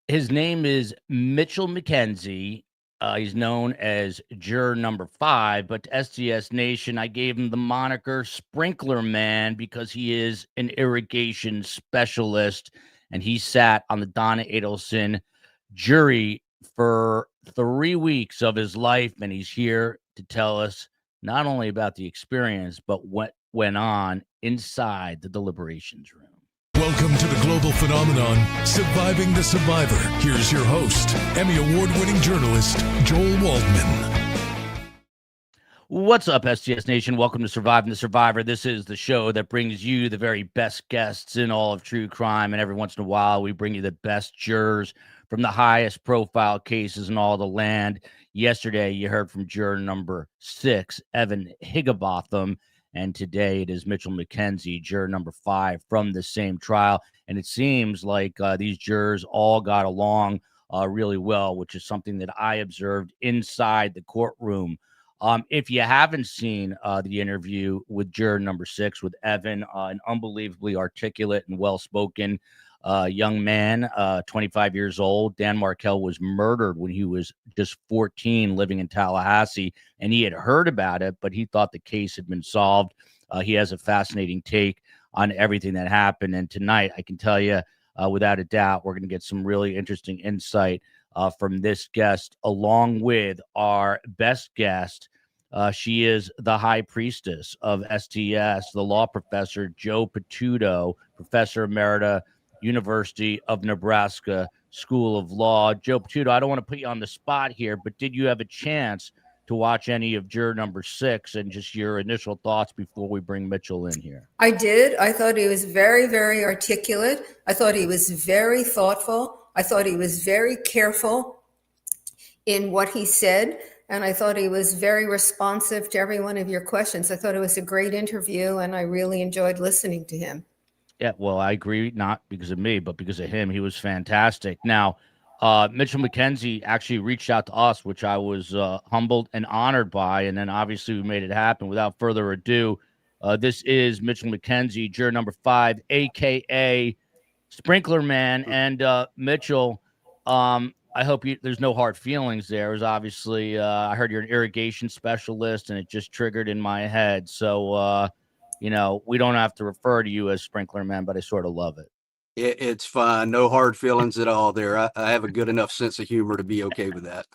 His name is Mitchell McKenzie. He's known as Juror number 5, but to STS Nation, I gave him the moniker Sprinkler Man because he is an irrigation specialist, and he sat on the Donna Adelson jury for 3 weeks of his life, and he's here to tell us not only about the experience, but what went on inside the deliberations room. Welcome to the global phenomenon, Surviving the Survivor. Here's your host, Emmy Award-winning journalist, Joel Waldman. What's up, STS Nation? Welcome to Surviving the Survivor. This is the show that brings you the very best guests in all of true crime, and every once in a while, we bring you the best jurors from the highest profile cases in all the land. Yesterday, you heard from juror number 6, Evan Higginbotham, and today it is Mitchell McKenzie, juror number 5 from the same trial. And it seems like these jurors all got along really well, which is something that I observed inside the courtroom. If you haven't seen the interview with juror number 6 with Evan, an unbelievably articulate and well-spoken young man, 25 years old. Dan Markel was murdered when he was just 14, living in Tallahassee, and he had heard about it, but he thought the case had been solved. He has a fascinating take on everything that happened, and tonight, I can tell you, without a doubt, we're going to get some really interesting insight from this guest, along with our best guest. She is the high priestess of STS, the law professor, Joe Potuto, professor emerita, University of Nebraska School of Law. Joe Potuto, I don't want to put you on the spot here, but did you have a chance to watch any of juror number 6 and just your initial thoughts before we bring Mitchell in here? I did. I thought he was very, very articulate. I thought he was very thoughtful. I thought he was very careful in what he said. And I thought he was very responsive to every one of your questions. I thought it was a great interview, and I really enjoyed listening to him. Yeah, well, I agree, not because of me, but because of him. He was fantastic. Now, Mitchell McKenzie actually reached out to us, which I was humbled and honored by, and then obviously we made it happen. Without further ado, this is Mitchell McKenzie, juror number 5, a.k.a. Sprinkler Man. And Mitchell, I hope there's no hard feelings there. It was obviously, I heard you're an irrigation specialist, and it just triggered in my head. So, we don't have to refer to you as Sprinkler Man, but I sort of love it. It's fine. No hard feelings at all there. I have a good enough sense of humor to be okay with that.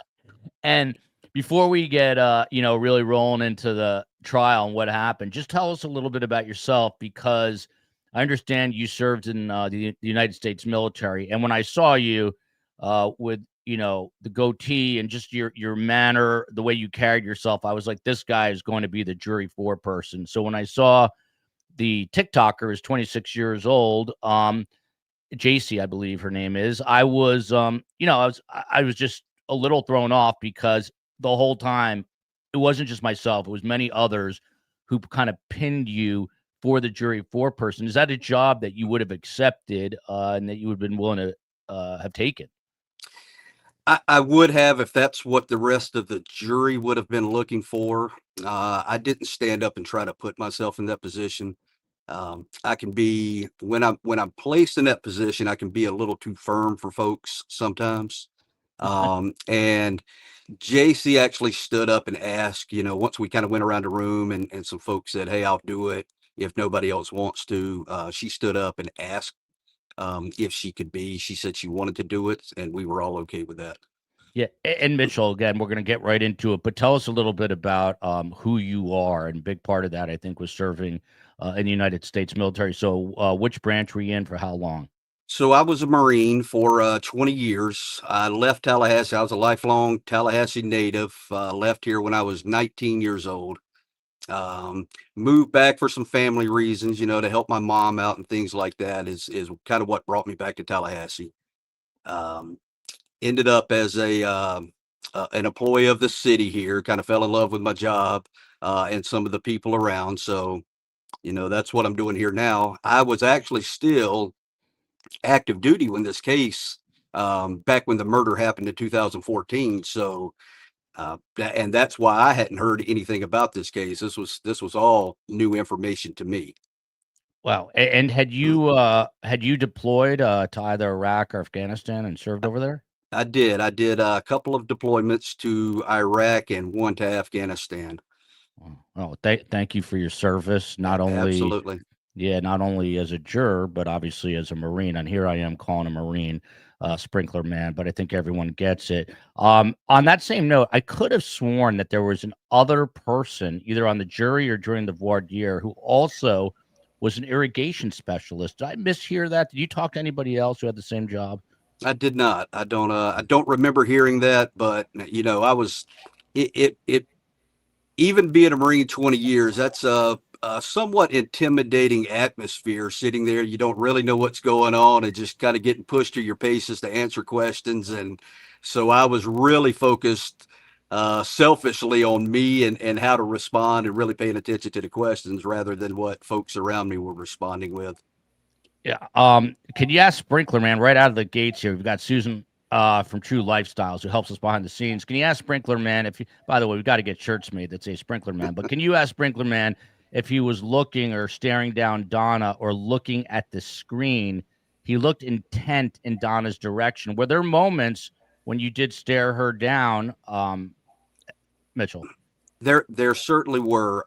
And before we get, really rolling into the trial and what happened, just tell us a little bit about yourself, because I understand you served in the United States military. And when I saw you with, the goatee and just your manner, the way you carried yourself, I was like, this guy is going to be the jury 4 person. So when I saw the TikToker is 26 years old, JC, I believe her name is, I was, I was just a little thrown off, because the whole time it wasn't just myself, it was many others who kind of pinned you for the jury 4 person. Is that a job that you would have accepted and that you would have been willing to have taken? I would have, if that's what the rest of the jury would have been looking for. I didn't stand up and try to put myself in that position. I can be, when I'm placed in that position, I can be a little too firm for folks sometimes. And JC actually stood up and asked, once we kind of went around the room and some folks said, hey, I'll do it if nobody else wants to. She stood up and asked if she could be. She said she wanted to do it, and we were all okay with that. Yeah, and Mitchell, again, we're going to get right into it, but tell us a little bit about who you are, and a big part of that, I think, was serving in the United States military. So which branch were you in for how long? So I was a Marine for 20 years. I left Tallahassee. I was a lifelong Tallahassee native. Left here when I was 19 years old. Moved back for some family reasons, to help my mom out and things like that is kind of what brought me back to Tallahassee. Ended up as an employee of the city here, kind of fell in love with my job and some of the people around. So, that's what I'm doing here now. I was actually still active duty when this case, back when the murder happened in 2014. So, and that's why I hadn't heard anything about this case. This was all new information to me. Wow. And had you deployed to either Iraq or Afghanistan and served over there? I did. I did a couple of deployments to Iraq and one to Afghanistan. Oh, thank you for your service. Not only, Absolutely. yeah, not only as a juror, but obviously as a Marine. And here I am calling a Marine sprinkler man, but I think everyone gets it. On that same note, I could have sworn that there was an other person, either on the jury or during the voir dire, who also was an irrigation specialist. Did I mishear that? Did you talk to anybody else who had the same job? I did not. I don't remember hearing that, but I was it even being a Marine 20 years, that's a somewhat intimidating atmosphere sitting there. You don't really know what's going on and just kind of getting pushed to your paces to answer questions. And so I was really focused selfishly on me and how to respond and really paying attention to the questions rather than what folks around me were responding with. Yeah. Can you ask Sprinkler Man right out of the gates here? We've got Susan from True Lifestyles who helps us behind the scenes. Can you ask Sprinkler Man if you, by the way, we've got to get shirts made that say Sprinkler Man, but can you ask Sprinkler Man if he was looking or staring down Donna or looking at the screen? He looked intent in Donna's direction. Were there moments when you did stare her down, Mitchell? There certainly were.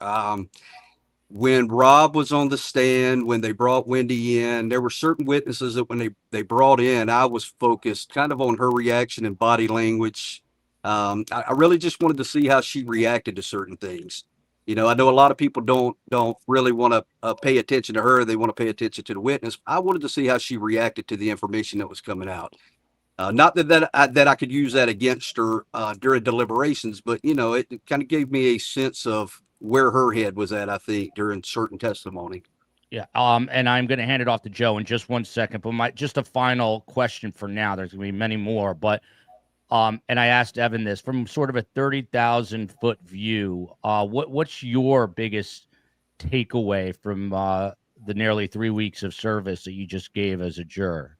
When Rob was on the stand, when they brought Wendi in, there were certain witnesses that when they brought in, I was focused kind of on her reaction and body language. I really just wanted to see how she reacted to certain things. I know a lot of people don't really want to pay attention to her. They want to pay attention to the witness. I wanted to see how she reacted to the information that was coming out. Not that I could use that against her during deliberations, but it kind of gave me a sense of where her head was at, I think, during certain testimony. Yeah. And I'm going to hand it off to Joe in just 1 second, but just a final question for now. There's going to be many more, but and I asked Evan this from sort of a 30,000-foot view. What's your biggest takeaway from the nearly 3 weeks of service that you just gave as a juror?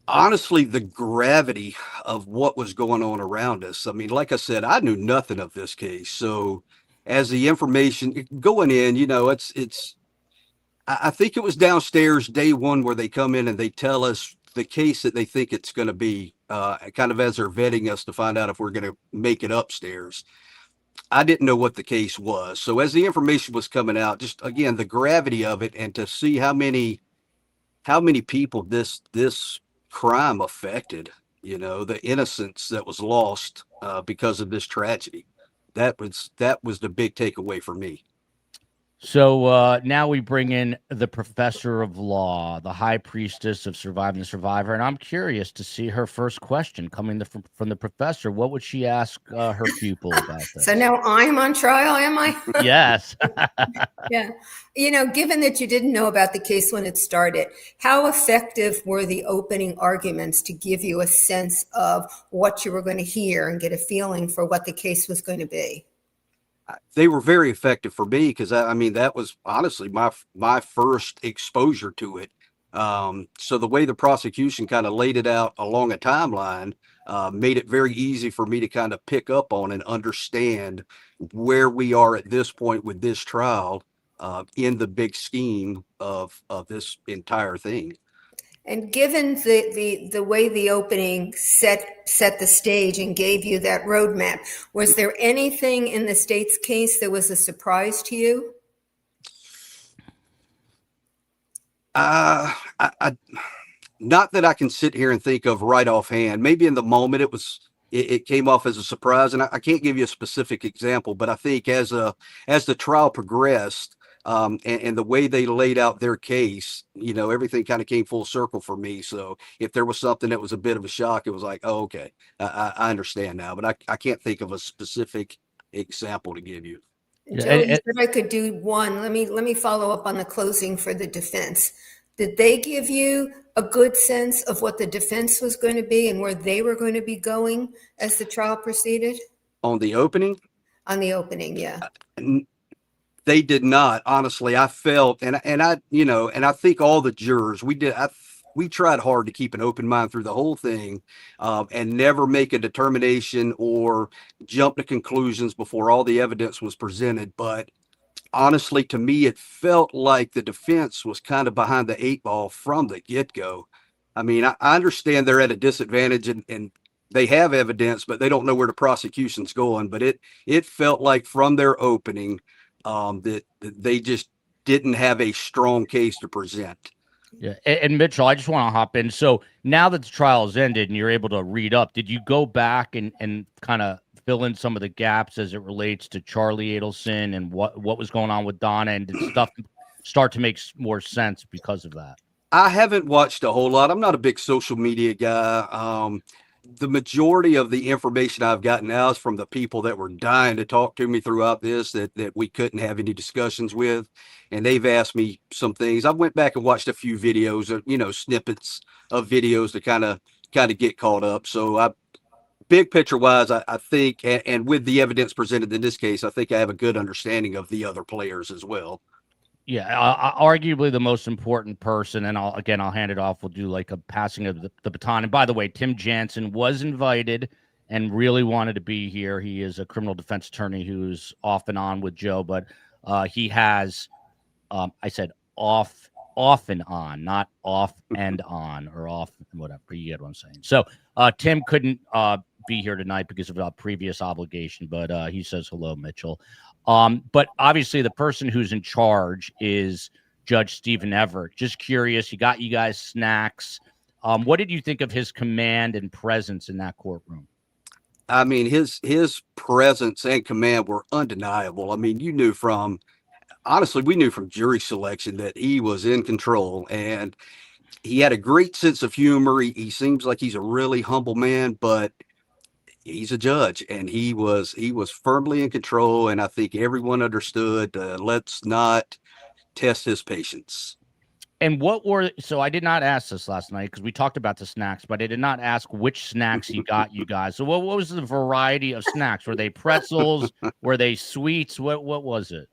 Honestly, the gravity of what was going on around us. I mean, like I said, I knew nothing of this case. So as the information going in, I think it was downstairs day one where they come in and they tell us the case that they think it's going to be, kind of as they're vetting us to find out if we're going to make it upstairs. I didn't know what the case was. So as the information was coming out, just again, the gravity of it and to see how many people this crime affected, the innocence that was lost because of this tragedy. That was the big takeaway for me. So now we bring in the professor of law, the high priestess of surviving the survivor, and I'm curious to see her first question coming from the professor. What would she ask her pupil about this? So now I'm on trial, am I? Yes. Yeah. Given that you didn't know about the case when it started, how effective were the opening arguments to give you a sense of what you were going to hear and get a feeling for what the case was going to be? They were very effective for me because I mean that was honestly my first exposure to it. So the way the prosecution kind of laid it out along a timeline made it very easy for me to kind of pick up on and understand where we are at this point with this trial in the big scheme of this entire thing. And given the way the opening set the stage and gave you that roadmap, was there anything in the state's case that was a surprise to you? I not that I can sit here and think of right offhand. Maybe in the moment it came off as a surprise, and I can't give you a specific example, but I think as the trial progressed, and the way they laid out their case, everything kind of came full circle for me. So if there was something that was a bit of a shock, it was like, oh, okay, I understand now, but I can't think of a specific example to give you. Joe, you said I could do one. Let me follow up on the closing for the defense. Did they give you a good sense of what the defense was going to be and where they were going to be going as the trial proceeded? On the opening? On the opening, yeah. They did not. Honestly, I felt, and I think all the jurors, we tried hard to keep an open mind through the whole thing, and never make a determination or jump to conclusions before all the evidence was presented. But honestly, to me, it felt like the defense was kind of behind the 8 ball from the get-go. I mean, I understand they're at a disadvantage and they have evidence, but they don't know where the prosecution's going. But it felt like from their opening that they just didn't have a strong case to present. Yeah. And Mitchell, I just want to hop in. So now that the trial has ended and you're able to read up, did you go back and kind of fill in some of the gaps as it relates to Charlie Adelson and what was going on with Donna, and did stuff start to make more sense because of that? I haven't watched a whole lot. I'm not a big social media guy. The majority of the information I've gotten now is from the people that were dying to talk to me throughout this that we couldn't have any discussions with. And they've asked me some things. I went back and watched a few videos, snippets of videos to kind of get caught up. So big picture wise, I think, and with the evidence presented in this case, I think I have a good understanding of the other players as well. Yeah, arguably the most important person, and I'll hand it off. We'll do like a passing of the baton. And by the way, Tim Jansen was invited and really wanted to be here. He is a criminal defense attorney who's off and on with Joe, but he has, I said off and on, not off and on, or off, whatever. You get what I'm saying. So Tim couldn't be here tonight because of a previous obligation, but he says hello, Mitchell. But obviously the person who's in charge is Judge Stephen Everett. Just curious, he got you guys snacks. What did you think of his command and presence in that courtroom? I mean, his presence and command were undeniable. I mean, we knew from jury selection that he was in control, and he had a great sense of humor. He seems like he's a really humble man, but he's a judge, and he was firmly in control. And I think everyone understood, let's not test his patience. And so I did not ask this last night because we talked about the snacks, but I did not ask which snacks he got you guys. So what was the variety of snacks? Were they pretzels? Were they sweets? What was it?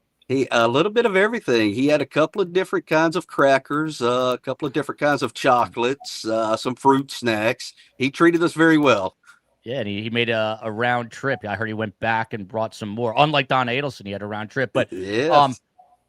A little bit of everything. He had a couple of different kinds of crackers, a couple of different kinds of chocolates, some fruit snacks. He treated us very well. Yeah, and he made a round trip. I heard he went back and brought some more. Unlike Donna Adelson, he had a round trip. But yes.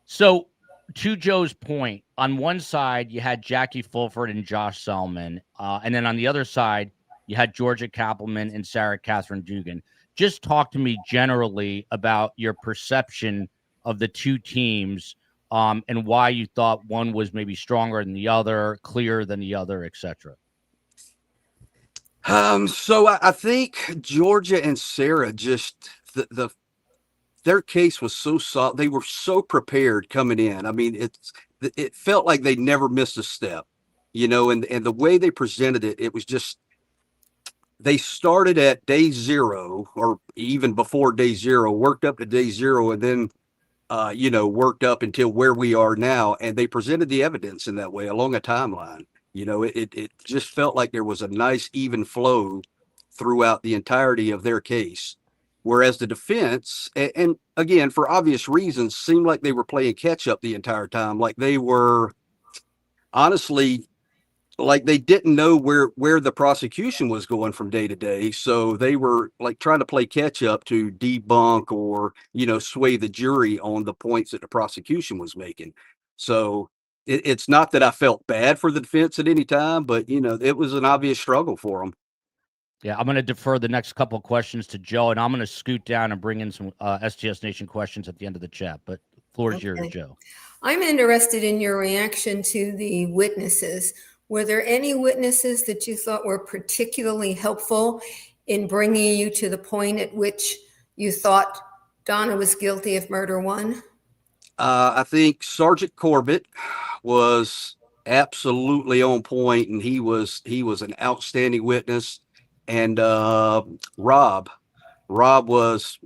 So to Joe's point, on one side you had Jackie Fulford and Josh Selman, and then on the other side you had Georgia Kappelman and Sarah Catherine Dugan. Just talk to me generally about your perception of the two teams, and why you thought one was maybe stronger than the other, clearer than the other, etc. So I think Georgia and Sarah just their case was so solid. They were so prepared coming in. I mean, it felt like they never missed a step, and the way they presented it, it was just, they started at day zero, or even before day zero, worked up to day zero, and then worked up until where we are now. And they presented the evidence in that way along a timeline. It just felt like there was a nice even flow throughout the entirety of their case. Whereas the defense, and again, for obvious reasons, seemed like they were playing catch up the entire time. Like they were, honestly, like they didn't know where the prosecution was going from day to day. So they were like trying to play catch up to debunk or, sway the jury on the points that the prosecution was making. So it's not that I felt bad for the defense at any time, but, it was an obvious struggle for them. Yeah, I'm going to defer the next couple of questions to Joe, and I'm going to scoot down and bring in some STS Nation questions at the end of the chat. But floor is yours, Joe. I'm interested in your reaction to the witnesses. Were there any witnesses that you thought were particularly helpful in bringing you to the point at which you thought Donna was guilty of murder one? I think Sergeant Corbett was absolutely on point, and he was an outstanding witness. And Rob was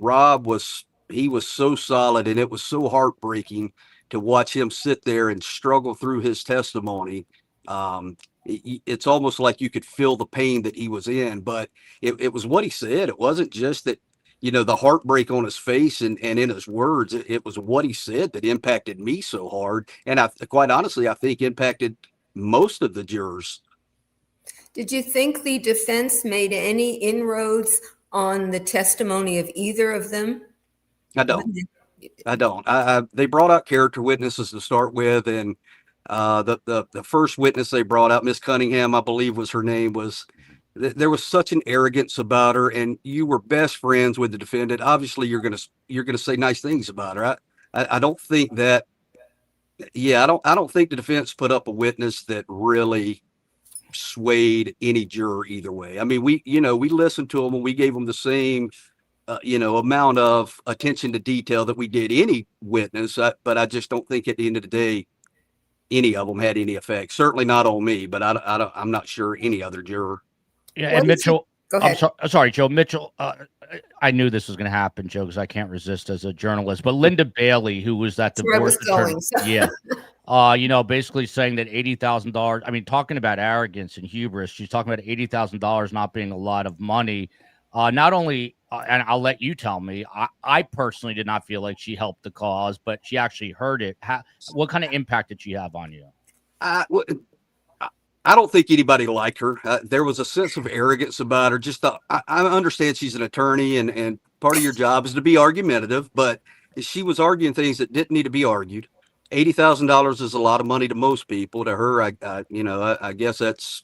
so solid, and it was so heartbreaking to watch him sit there and struggle through his testimony. It's almost like you could feel the pain that he was in, but it was what he said. It wasn't just that, the heartbreak on his face and in his words. It was what he said that impacted me so hard. And quite honestly, I think impacted most of the jurors. Did you think the defense made any inroads on the testimony of either of them? I don't. I don't. They brought out character witnesses to start with, and the first witness they brought out, Miss Cunningham, I believe was her name, there was such an arrogance about her, and you were best friends with the defendant. Obviously, you're gonna say nice things about her. I don't think that. Yeah, I don't think the defense put up a witness that really swayed any juror either way. I mean, we listened to them and we gave them the same amount of attention to detail that we did any witness. But I just don't think at the end of the day, any of them had any effect. Certainly not on me, but I'm not sure any other juror. Yeah, and Mitchell, Go ahead. sorry, Joe. Mitchell, I knew this was going to happen, Joe, because I can't resist as a journalist. But Linda Bailey, who was that divorce attorney, yeah, basically saying that $80,000. I mean, talking about arrogance and hubris, she's talking about $80,000 not being a lot of money. Not only, and I'll let you tell me, I personally did not feel like she helped the cause, but she actually heard it. What kind of impact did she have on you? I don't think anybody liked her. There was a sense of arrogance about her. I understand she's an attorney, and part of your job is to be argumentative, but she was arguing things that didn't need to be argued. $80,000 is a lot of money to most people. To her, I guess that's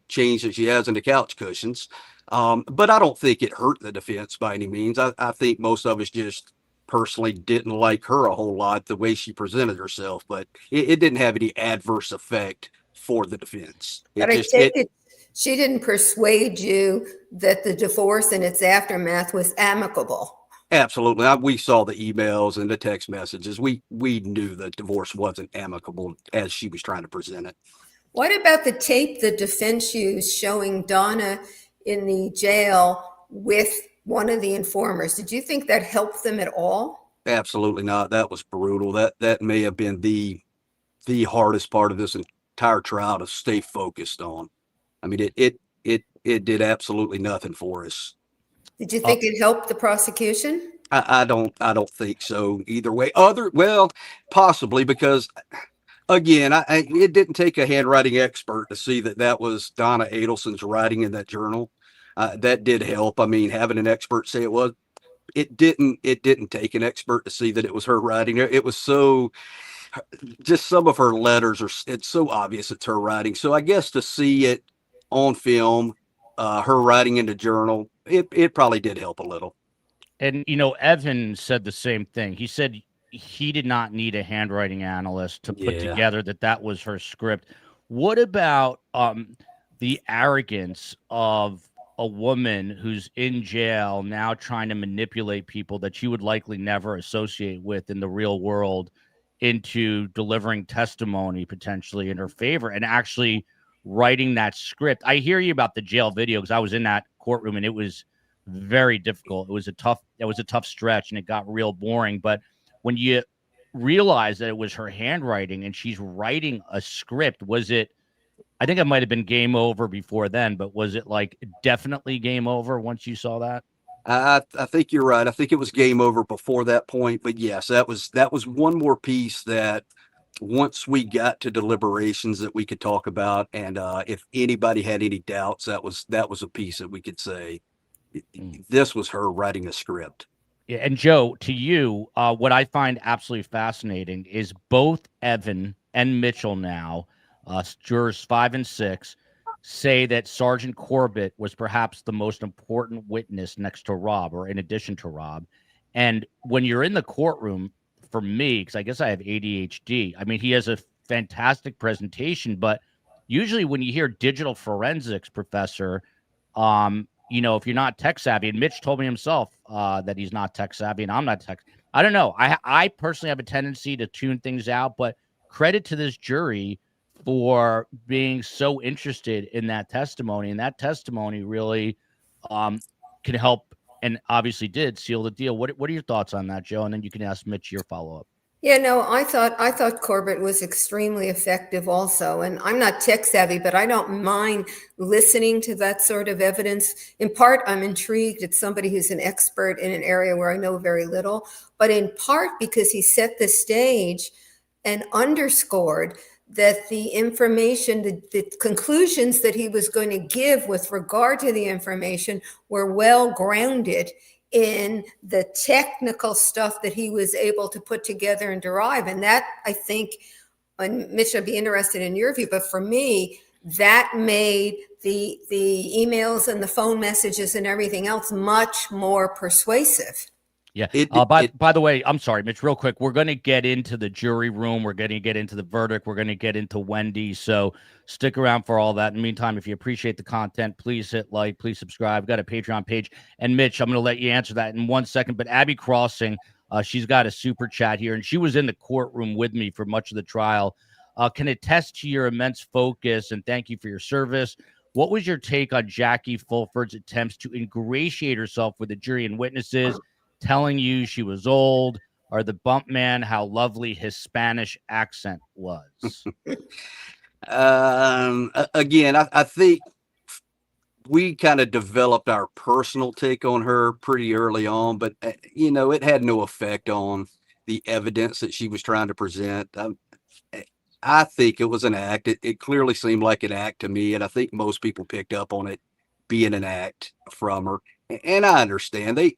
change that she has in the couch cushions. But I don't think it hurt the defense by any means. I think most of us just personally didn't like her a whole lot, the way she presented herself, but it didn't have any adverse effect for the defense. But I take it she didn't persuade you that the divorce and its aftermath was amicable. Absolutely. We saw the emails and the text messages. We knew that divorce wasn't amicable as she was trying to present it. What about the tape the defense used showing Donna in the jail with one of the informers? Did you think that helped them at all? Absolutely not. That was brutal. That may have been the hardest part of this entire trial to stay focused on. I mean, it did absolutely nothing for us. Did you think it helped the prosecution? I don't think so either way. Possibly, because again, it didn't take a handwriting expert to see that was Donna Adelson's writing in that journal. That did help. I mean, having an expert say it was, it didn't take an expert to see that it was her writing. It was just some of her letters it's so obvious it's her writing. So I guess to see it on film, her writing in the journal, it probably did help a little. And, Evan said the same thing. He said he did not need a handwriting analyst to put together that was her script. What about the arrogance of a woman who's in jail now trying to manipulate people that she would likely never associate with in the real world into delivering testimony potentially in her favor and actually writing that script? I hear you about the jail video because I was in that courtroom and it was very difficult. It was a tough stretch and it got real boring. But when you realize that it was her handwriting and she's writing a script, I think it might have been game over before then, but was it like definitely game over once you saw that? I think you're right. I think it was game over before that point, but yes, that was one more piece that once we got to deliberations that we could talk about. And if anybody had any doubts, that was a piece that we could say this was her writing a script. Yeah. And Joe, to you, what I find absolutely fascinating is both Evan and Mitchell now, jurors 5 and 6, say that Sergeant Corbett was perhaps the most important witness next to Rob, or in addition to Rob. And when you're in the courtroom, for me, because I guess I have ADHD, I mean, he has a fantastic presentation, but usually when you hear digital forensics professor, if you're not tech savvy, and Mitch told me himself that he's not tech savvy, and I'm not tech. I don't know. I personally have a tendency to tune things out, but credit to this jury for being so interested in that testimony, and that testimony really can help, and obviously did seal the deal. What are your thoughts on that, Joe? And then you can ask Mitch your follow-up. Yeah, no, I thought Corbett was extremely effective also. And I'm not tech savvy, but I don't mind listening to that sort of evidence. In part, I'm intrigued. It's somebody who's an expert in an area where I know very little, but in part because he set the stage and underscored that the information, the conclusions that he was going to give with regard to the information were well grounded in the technical stuff that he was able to put together and derive. And that, I think, and Mitch, I'd be interested in your view, but for me, that made the emails and the phone messages and everything else much more persuasive. Yeah. By the way, I'm sorry, Mitch, real quick. We're going to get into the jury room. We're going to get into the verdict. We're going to get into Wendi. So stick around for all that. In the meantime, if you appreciate the content, please hit like, please subscribe. We've got a Patreon page. And Mitch, I'm going to let you answer that in 1 second. But Abby Crossing, she's got a super chat here, and she was in the courtroom with me for much of the trial. Can attest to your immense focus, and thank you for your service. What was your take on Jackie Fulford's attempts to ingratiate herself with the jury and witnesses, telling you she was old, or the bump man how lovely his Spanish accent was? Again, I think we kind of developed our personal take on her pretty early on, but it had no effect on the evidence that she was trying to present. I think it was an act. It clearly seemed like an act to me, and I think most people picked up on it being an act from her. And I understand they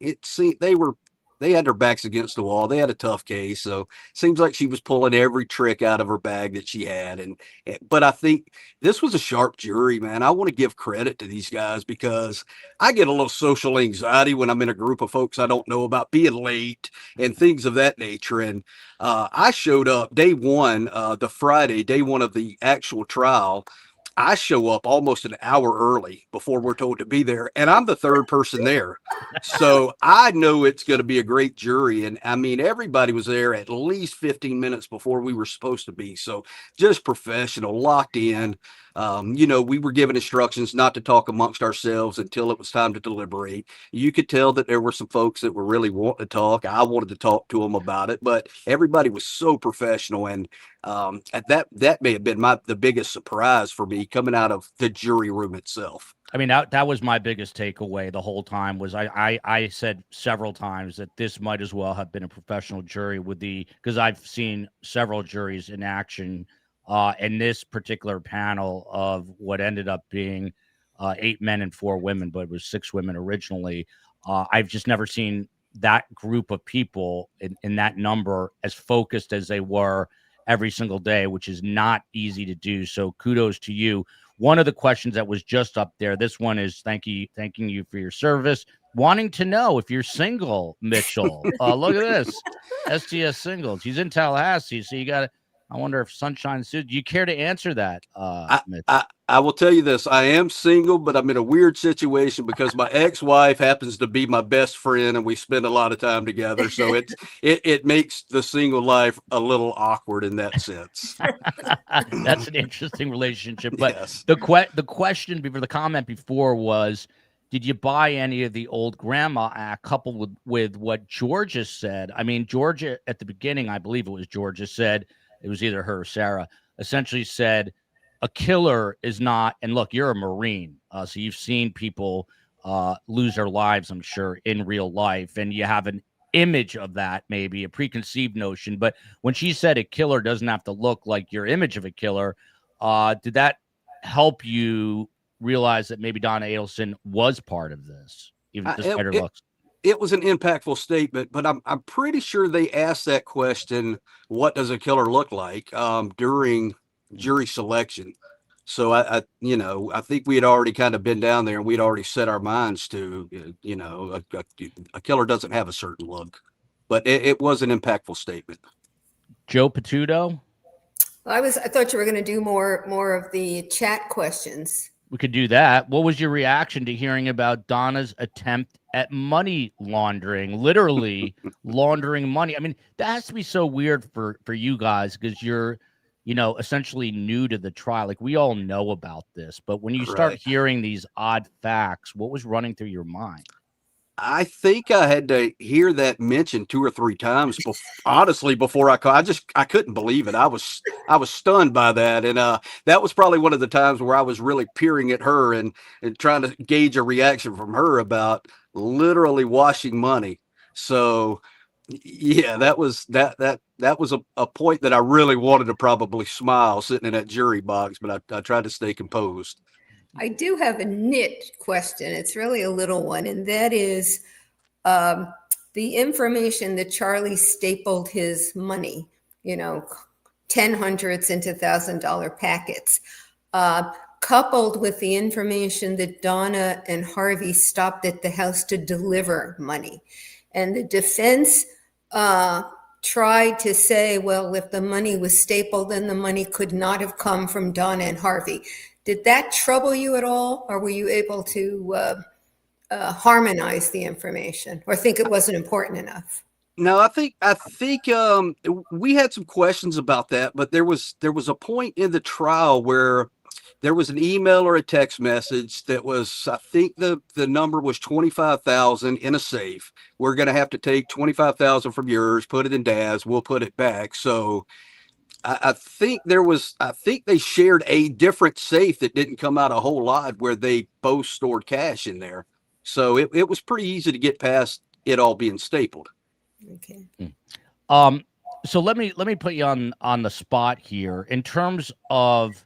had their backs against the wall. They had a tough case, so it seems like she was pulling every trick out of her bag that she had. But I think this was a sharp jury, man. I want to give credit to these guys because I get a little social anxiety when I'm in a group of folks I don't know about, being late and things of that nature. And I showed up day one, the Friday, day one of the actual trial. I show up almost an hour early before we're told to be there, and I'm the third person there. So I know it's going to be a great jury. And I mean, everybody was there at least 15 minutes before we were supposed to be. So just professional, locked in. We were given instructions not to talk amongst ourselves until it was time to deliberate. You could tell that there were some folks that were really wanting to talk. I wanted to talk to them about it, but everybody was so professional. And that may have been the biggest surprise for me coming out of the jury room itself. I mean, that was my biggest takeaway the whole time. Was I said several times that this might as well have been a professional jury because I've seen several juries in action. And this particular panel of what ended up being 8 men and 4 women, but it was 6 women originally. I've just never seen that group of people in that number as focused as they were every single day, which is not easy to do. So kudos to you. One of the questions that was just up there, this one is thanking you for your service. Wanting to know if you're single, Mitchell. Look at this. STS singles. He's in Tallahassee, so you got to. I wonder if Sunshine suit. Do you care to answer that? I will tell you this. I am single, but I'm in a weird situation because my ex-wife happens to be my best friend, and we spend a lot of time together. So it makes the single life a little awkward in that sense. That's an interesting relationship. But yes. The question before the comment before was, did you buy any of the old grandma act coupled with what Georgia said? I mean, Georgia at the beginning, I believe it was Georgia said, it was either her or Sarah, essentially said a killer is not, and look, you're a Marine, so you've seen people lose their lives, I'm sure, in real life, and you have an image of that, maybe a preconceived notion. But when she said a killer doesn't have to look like your image of a killer, did that help you realize that maybe Donna Adelson was part of this, even despite her looks? It was an impactful statement, but I'm pretty sure they asked that question, what does a killer look like, during jury selection. So I think we had already kind of been down there and we'd already set our minds to, a killer doesn't have a certain look, but it was an impactful statement. Joe Potuto? I thought you were going to do more of the chat questions. We could do that. What was your reaction to hearing about Donna's attempt at money laundering, literally laundering money? I mean, that has to be so weird for you guys because you're, essentially new to the trial. Like, we all know about this, but when you start hearing these odd facts, what was running through your mind? I think I had to hear that mentioned 2 or 3 times, honestly, before I couldn't believe it. I was stunned by that. And that was probably one of the times where I was really peering at her and trying to gauge a reaction from her about literally washing money. So yeah, that was a point that I really wanted to probably smile sitting in that jury box, but I tried to stay composed. I do have a nit question. It's really a little one, and that is, The information that Charlie stapled his money, 10 hundreds into $1,000 packets, coupled with the information that Donna and Harvey stopped at the house to deliver money. And the defense tried to say, well, if the money was stapled, then the money could not have come from Donna and Harvey. Did that trouble you at all? Or were you able to harmonize the information, or think it wasn't important enough? No, I think we had some questions about that, but there was a point in the trial where there was an email or a text message that was, I think the number was 25,000 in a safe. We're going to have to take 25,000 from yours, put it in Dad's, we'll put it back. So I think they shared a different safe that didn't come out a whole lot, where they both stored cash in there. So it was pretty easy to get past it all being stapled. Okay. So let me put you on the spot here in terms of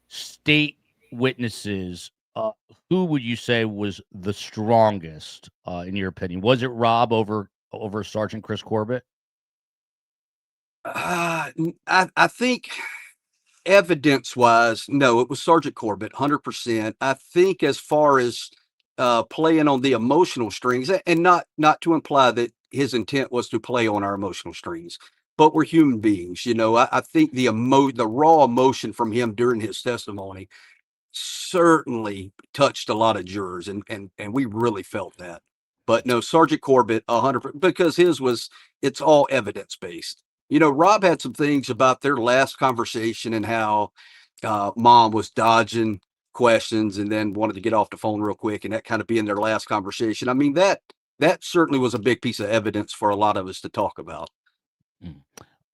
state witnesses. Who would you say was the strongest in your opinion? Was it Rob over Sergeant Chris Corbett? I think evidence-wise, no, it was Sergeant Corbett, 100%. I think as far as playing on the emotional strings, and not to imply that his intent was to play on our emotional strings, but we're human beings, I think the raw emotion from him during his testimony certainly touched a lot of jurors, and we really felt that. But no, Sergeant Corbett, 100%, because it's all evidence-based. Rob had some things about their last conversation and how Mom was dodging questions and then wanted to get off the phone real quick, and that kind of being their last conversation. I mean, that certainly was a big piece of evidence for a lot of us to talk about.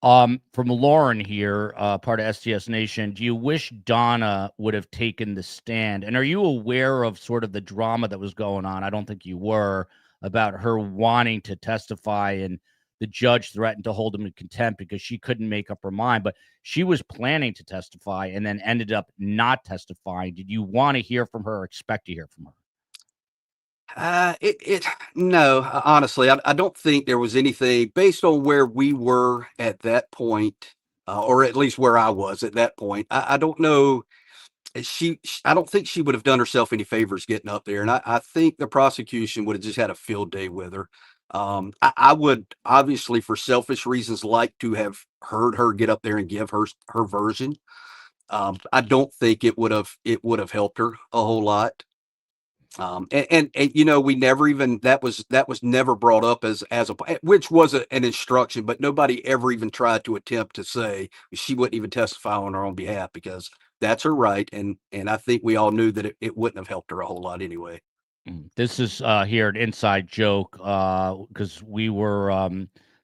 From Lauren here, part of STS Nation, do you wish Donna would have taken the stand? And are you aware of sort of the drama that was going on? I don't think you were, about her wanting to testify, and the judge threatened to hold him in contempt because she couldn't make up her mind, but she was planning to testify and then ended up not testifying. Did you want to hear from her or expect to hear from her? No, honestly, I don't think there was anything based on where we were at that point, or at least where I was at that point. I don't know. I don't think she would have done herself any favors getting up there. And I think the prosecution would have just had a field day with her. I would obviously, for selfish reasons, like to have heard her get up there and give her version. I don't think it would have helped her a whole lot. And we never even, that was never brought up as which was an instruction, but nobody ever even tried to attempt to say she wouldn't even testify on her own behalf, because that's her right. And I think we all knew that it wouldn't have helped her a whole lot anyway. This is here an inside joke, because we were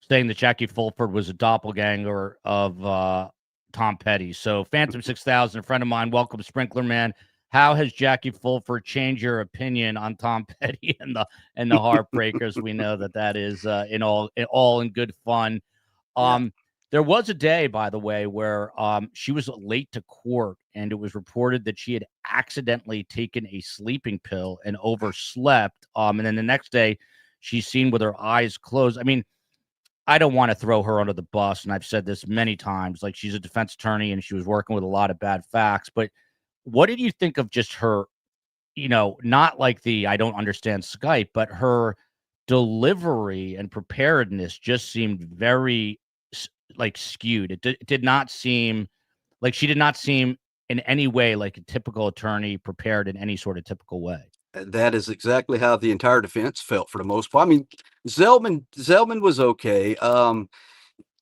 saying that Jackie Fulford was a doppelganger of Tom Petty. So Phantom 6000, a friend of mine, welcome, Sprinkler Man. How has Jackie Fulford changed your opinion on Tom Petty and the Heartbreakers? We know that is in all in good fun. There was a day, by the way, where she was late to court, and it was reported that she had accidentally taken a sleeping pill and overslept. And then the next day, she's seen with her eyes closed. I mean, I don't want to throw her under the bus, and I've said this many times. Like, she's a defense attorney, and she was working with a lot of bad facts. But what did you think of just her, not like the I don't understand Skype, but her delivery and preparedness just seemed very skewed. It did not seem like she did not seem in any way like a typical attorney, prepared in any sort of typical way. That is exactly how the entire defense felt for the most part. I mean, Zellman was okay.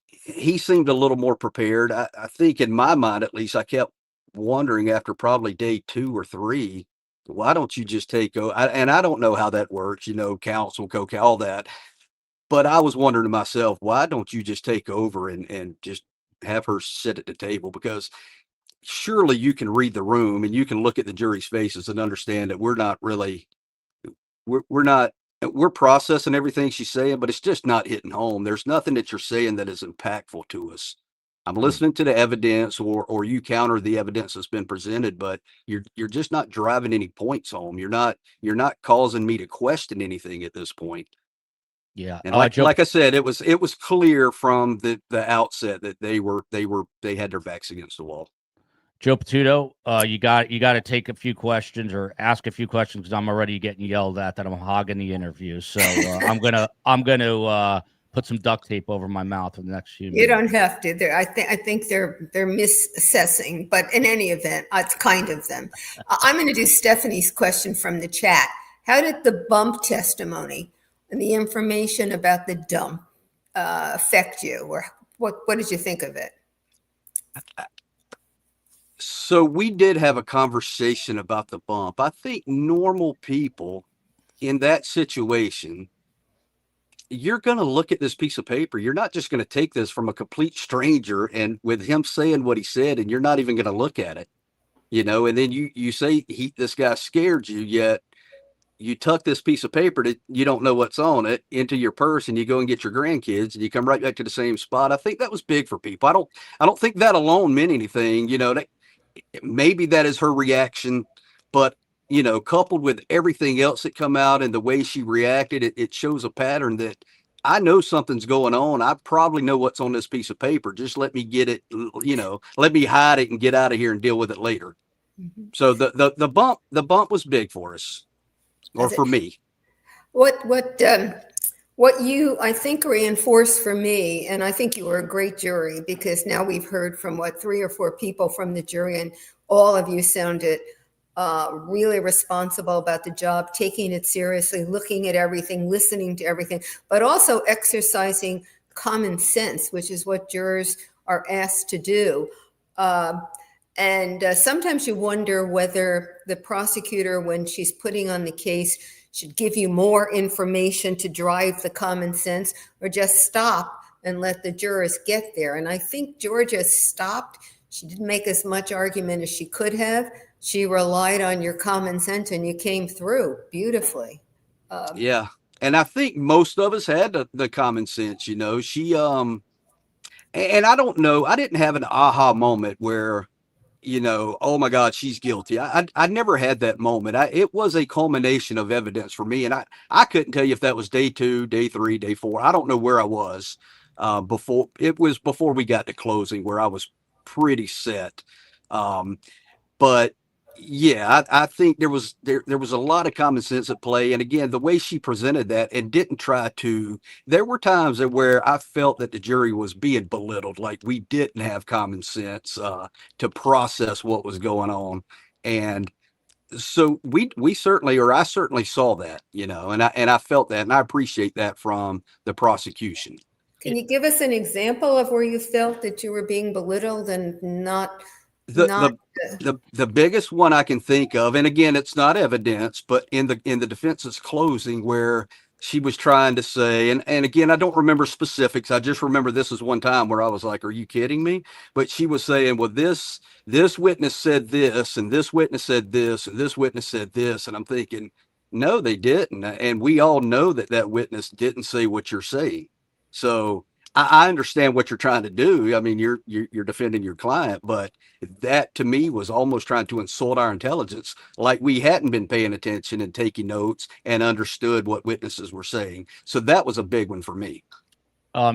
He seemed a little more prepared. I think in my mind, at least, I kept wondering after probably day 2 or 3, why don't you just take over? And I don't know how that works, counsel, co-counsel, all that. But I was wondering to myself, why don't you just take over and just have her sit at the table? Because surely you can read the room and you can look at the jury's faces and understand that we're processing everything she's saying, but it's just not hitting home. There's nothing that you're saying that is impactful to us. I'm listening to the evidence, or you counter the evidence that's been presented, but you're just not driving any points home. You're not causing me to question anything at this point. Yeah. And like Joe, like I said, it was clear from the outset that they had their backs against the wall. Joe Potuto, you got to take a few questions or ask a few questions because I'm already getting yelled at that I'm hogging the interview. So I'm gonna put some duct tape over my mouth for the next few minutes. You don't have to. I think they're misassessing, but in any event, it's kind of them. I'm going to do Stephanie's question from the chat. How did the bump testimony and the information about the dump affect you, or what did you think of it? So we did have a conversation about the bump. I think normal people in that situation, you're going to look at this piece of paper. You're not just going to take this from a complete stranger and with him saying what he said, and you're not even going to look at it, and then you say this guy scared you, yet you tuck this piece of paper that you don't know what's on it into your purse, and you go and get your grandkids, and you come right back to the same spot. I think that was big for people. I don't think that alone meant anything, maybe that is her reaction, but coupled with everything else that come out and the way she reacted, it shows a pattern that I know something's going on. I probably know what's on this piece of paper. Just let me get it, let me hide it and get out of here and deal with it later. Mm-hmm. So the bump was big for us, or for me. What you, I think, reinforced for me, and I think you were a great jury, because now we've heard from 3 or 4 people from the jury, and all of you sounded really responsible about the job, taking it seriously, looking at everything, listening to everything, but also exercising common sense, which is what jurors are asked to do. And sometimes you wonder whether the prosecutor, when she's putting on the case, should give you more information to drive the common sense, or just stop and let the jurors get there. And I think Georgia stopped. She didn't make as much argument as she could have. She relied on your common sense, and you came through beautifully. Yeah. And I think most of us had the common sense, she, and I don't know, I didn't have an aha moment where, oh my God, she's guilty. I never had that moment. It was a culmination of evidence for me. And I couldn't tell you if that was day 2, day 3, day 4. I don't know where I was before we got to closing, where I was pretty set. But yeah, I think there was a lot of common sense at play. And again, the way she presented that and didn't try to, there were times where I felt that the jury was being belittled, like we didn't have common sense to process what was going on. And so we certainly, or I certainly saw that, and I felt that, and I appreciate that from the prosecution. Can you give us an example of where you felt that you were being belittled and not? The biggest one I can think of, and again, it's not evidence, but in the defense's closing, where she was trying to say, and again, I don't remember specifics. I just remember this is one time where I was like, "Are you kidding me?" But she was saying, "Well, this witness said this, and this witness said this, and this witness said this," and I'm thinking, no, they didn't, and we all know that witness didn't say what you're saying. So I understand what you're trying to do. I mean, you're defending your client, but that to me was almost trying to insult our intelligence, like we hadn't been paying attention and taking notes and understood what witnesses were saying. So that was a big one for me.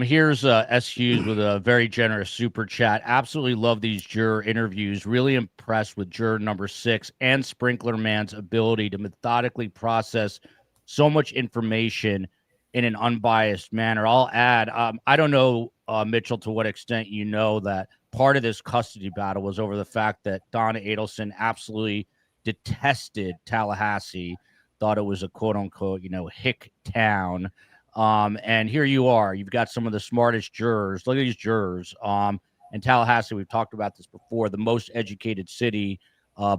Here's S. Hughes with a very generous super chat. Absolutely love these juror interviews. Really impressed with juror number 6 and Sprinkler Man's ability to methodically process so much information in an unbiased manner. I'll add, I don't know, Mitchell, to what extent you know that part of this custody battle was over the fact that Donna Adelson absolutely detested Tallahassee, thought it was a quote-unquote, hick town. And here you are. You've got some of the smartest jurors. Look at these jurors. And Tallahassee, we've talked about this before, the most educated city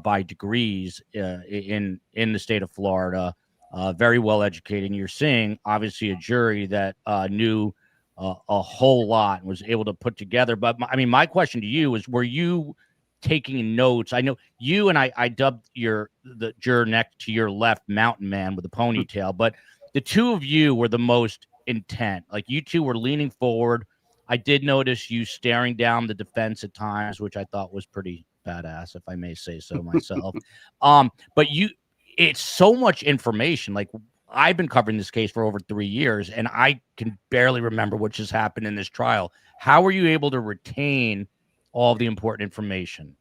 by degrees in the state of Florida. Very well educated. And you're seeing, obviously, a jury that knew a whole lot and was able to put together. But, my question to you is, were you taking notes? I know you, and I dubbed the juror next to your left Mountain Man with a ponytail, but the two of you were the most intent. Like, you two were leaning forward. I did notice you staring down the defense at times, which I thought was pretty badass, if I may say so myself. But it's so much information. Like, I've been covering this case for over 3 years, and I can barely remember what just happened in this trial. How were you able to retain all of the important information?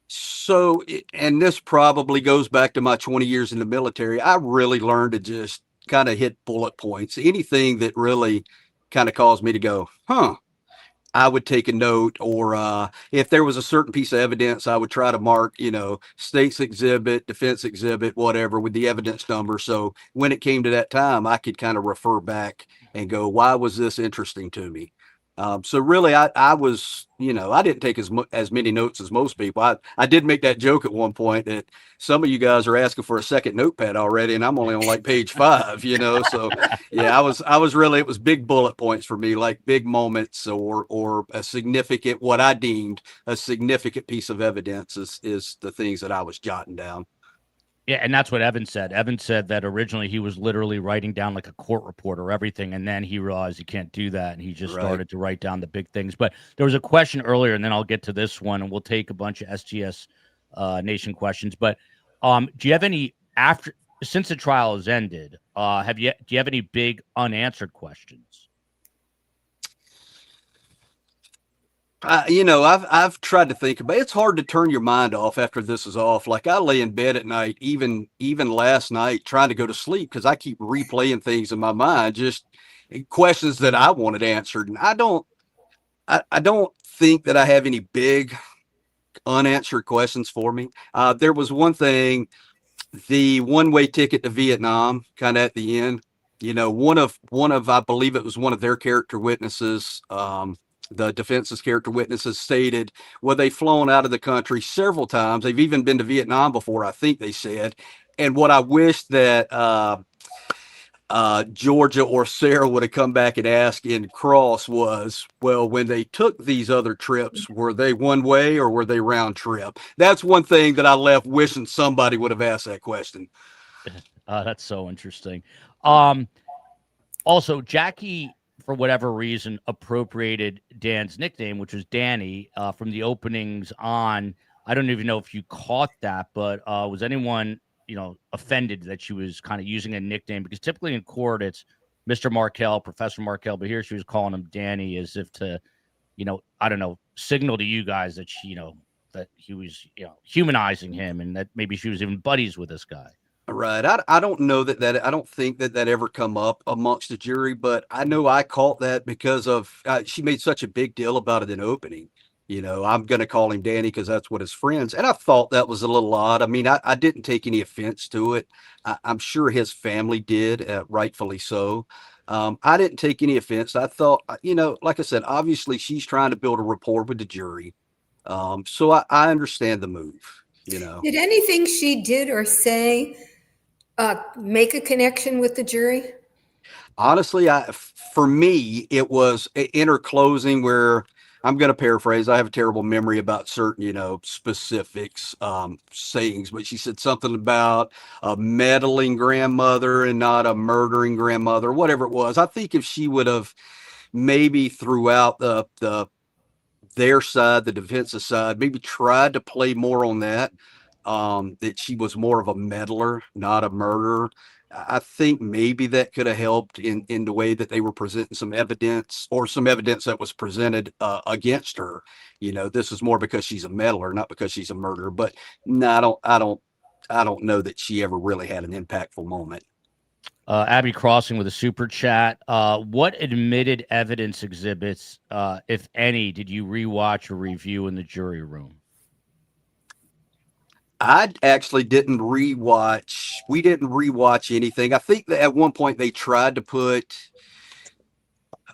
So, and this probably goes back to my 20 years in the military. I really learned to just kind of hit bullet points. Anything that really kind of caused me to go, huh, I would take a note, or if there was a certain piece of evidence, I would try to mark, state's exhibit, defense exhibit, whatever, with the evidence number. So when it came to that time, I could kind of refer back and go, why was this interesting to me? So really, I was, I didn't take as many notes as most people. I did make that joke at one point that some of you guys are asking for a second notepad already, and I'm only on like page 5, So yeah, I was really, it was big bullet points for me, like big moments or a significant, what I deemed a significant piece of evidence is the things that I was jotting down. Yeah, and that's what Evan said. Evan said that originally he was literally writing down like a court report or everything, and then he realized he can't do that, and he just started to write down the big things. But there was a question earlier, and then I'll get to this one, and we'll take a bunch of STS Nation questions. But do you have any, since the trial has ended, do you have any big unanswered questions? I've tried to think about it. It's hard to turn your mind off after this is off. Like I lay in bed at night, even last night, trying to go to sleep because I keep replaying things in my mind, just questions that I wanted answered. And I don't think that I have any big unanswered questions for me. There was one thing, the one-way ticket to Vietnam, kind of at the end. One of I believe it was one of their character witnesses. The defense's character witnesses stated, well, they've flown out of the country several times. They've even been to Vietnam before, I think they said. And what I wish that Georgia or Sarah would have come back and asked in cross was, well, when they took these other trips, were they one way or were they round trip? That's one thing that I left wishing somebody would have asked that question. That's so interesting. Also, Jackie, for whatever reason, appropriated Dan's nickname, which was Danny, from the openings on. I don't even know if you caught that, but was anyone, offended that she was kind of using a nickname? Because typically in court, it's Mr. Markel, Professor Markel, but here she was calling him Danny as if to, I don't know, signal to you guys that she, that he was, humanizing him and that maybe she was even buddies with this guy. Right. I don't know that I don't think that ever come up amongst the jury, but I know I caught that because of she made such a big deal about it in opening. I'm going to call him Danny because that's what his friends. And I thought that was a little odd. I mean, I didn't take any offense to it. I'm sure his family did, rightfully so. I didn't take any offense. I thought, like I said, obviously she's trying to build a rapport with the jury. So I understand the move. Did anything she did or say make a connection with the jury? Honestly, for me, it was in her closing where I'm going to paraphrase. I have a terrible memory about certain, specifics, sayings, but she said something about a meddling grandmother and not a murdering grandmother, whatever it was. I think if she would have maybe throughout their side, the defensive side, maybe tried to play more on that, that she was more of a meddler, not a murderer. I think maybe that could have helped in the way that they were presenting some evidence or some evidence that was presented against her. This is more because she's a meddler, not because she's a murderer. But no, I don't know that she ever really had an impactful moment. Abby Crossing with a super chat. What admitted evidence exhibits, if any, did you rewatch or review in the jury room? I actually didn't rewatch. We didn't rewatch anything. I think that at one point they tried to put.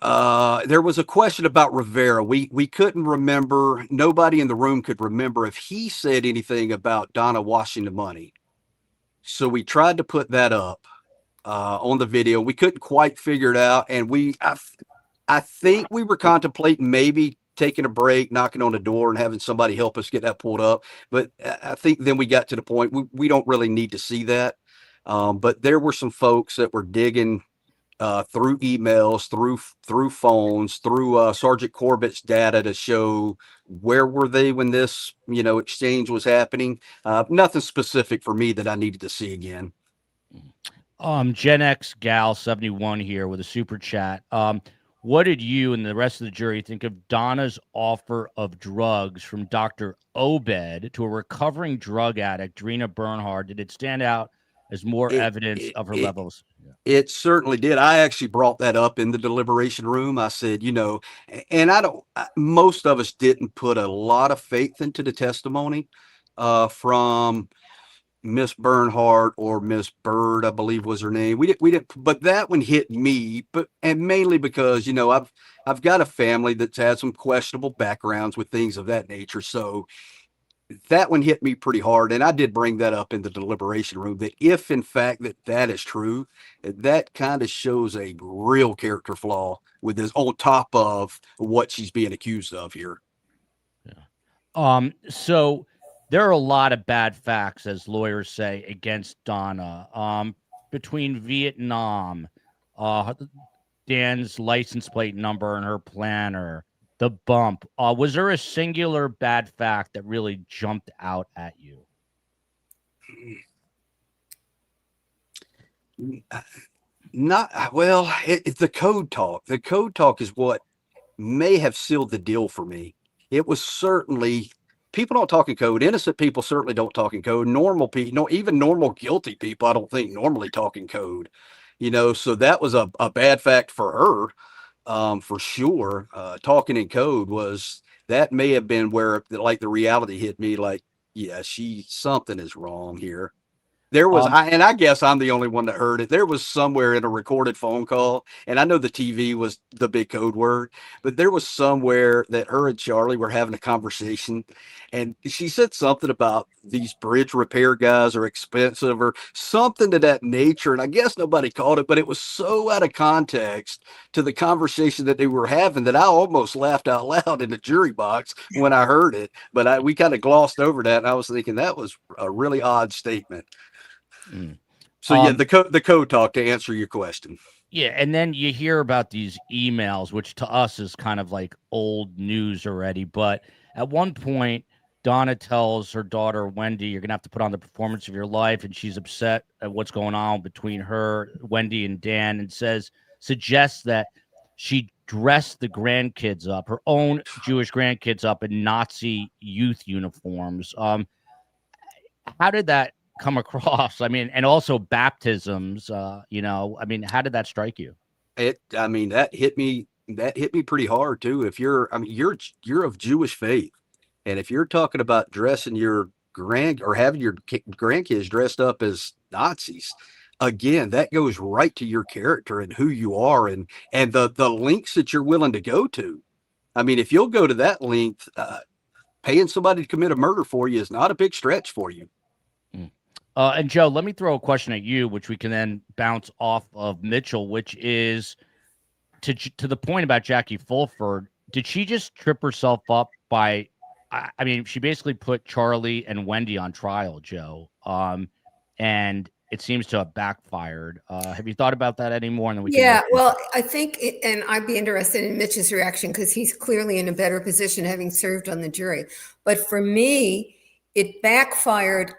There was a question about Rivera. We couldn't remember. Nobody in the room could remember if he said anything about Donna washing the money. So we tried to put that up on the video. We couldn't quite figure it out, and I think we were contemplating maybe taking a break, knocking on the door and having somebody help us get that pulled up. But I think then we got to the point we don't really need to see that. But there were some folks that were digging through emails, through phones, through Sergeant Corbett's data to show where were they when this, exchange was happening. Nothing specific for me that I needed to see again. Gen X Gal 71 here with a super chat. What did you and the rest of the jury think of Donna's offer of drugs from Dr. Obed to a recovering drug addict, Drina Bernhard? Did it stand out as more It, evidence it, of her it, levels? Yeah. It certainly did. I actually brought that up in the deliberation room. I said, and most of us didn't put a lot of faith into the testimony from Miss Bernhardt or Miss Bird, I believe was her name. We didn't, but that one hit me, and mainly because, I've got a family that's had some questionable backgrounds with things of that nature. So that one hit me pretty hard. And I did bring that up in the deliberation room that if in fact that is true, that kind of shows a real character flaw with this on top of what she's being accused of here. Yeah. So there are a lot of bad facts, as lawyers say, against Donna. Between Vietnam, Dan's license plate number and her planner, the bump. Was there a singular bad fact that really jumped out at you? Not well. It's the code talk. The code talk is what may have sealed the deal for me. It was certainly people don't talk in code. Innocent people certainly don't talk in code. Normal people, no, even normal guilty people, I don't think normally talk in code. So that was a bad fact for her, for sure. Talking in code that may have been where like the reality hit me. Like, yeah, something is wrong here. There was, and I guess I'm the only one that heard it. There was somewhere in a recorded phone call, and I know the TV was the big code word, but there was somewhere that her and Charlie were having a conversation, and she said something about these bridge repair guys are expensive or something to that nature. And I guess nobody caught it, but it was so out of context to the conversation that they were having that I almost laughed out loud in the jury box when I heard it. But we kind of glossed over that, and I was thinking that was a really odd statement. So yeah, the code talk to answer your question. Yeah, and then you hear about these emails, which to us is kind of like old news already. But at one point, Donna tells her daughter Wendi, "You're gonna have to put on the performance of your life," and she's upset at what's going on between her, Wendi, and Dan, and suggests that she dressed the grandkids up, her own Jewish grandkids up in Nazi youth uniforms. How did that come across? I mean, and also baptisms, how did that strike you? That hit me pretty hard too. If you're of Jewish faith, and if you're talking about dressing your having your grandkids dressed up as Nazis, again, that goes right to your character and who you are and the lengths that you're willing to go to. I mean, if you'll go to that length, paying somebody to commit a murder for you is not a big stretch for you. And Joe, let me throw a question at you, which we can then bounce off of Mitchell, which is to the point about Jackie Fulford. Did she just trip herself up by, she basically put Charlie and Wendi on trial, Joe, and it seems to have backfired. Have you thought about that anymore? And then well, I think, and I'd be interested in Mitch's reaction because he's clearly in a better position having served on the jury. But for me, it backfired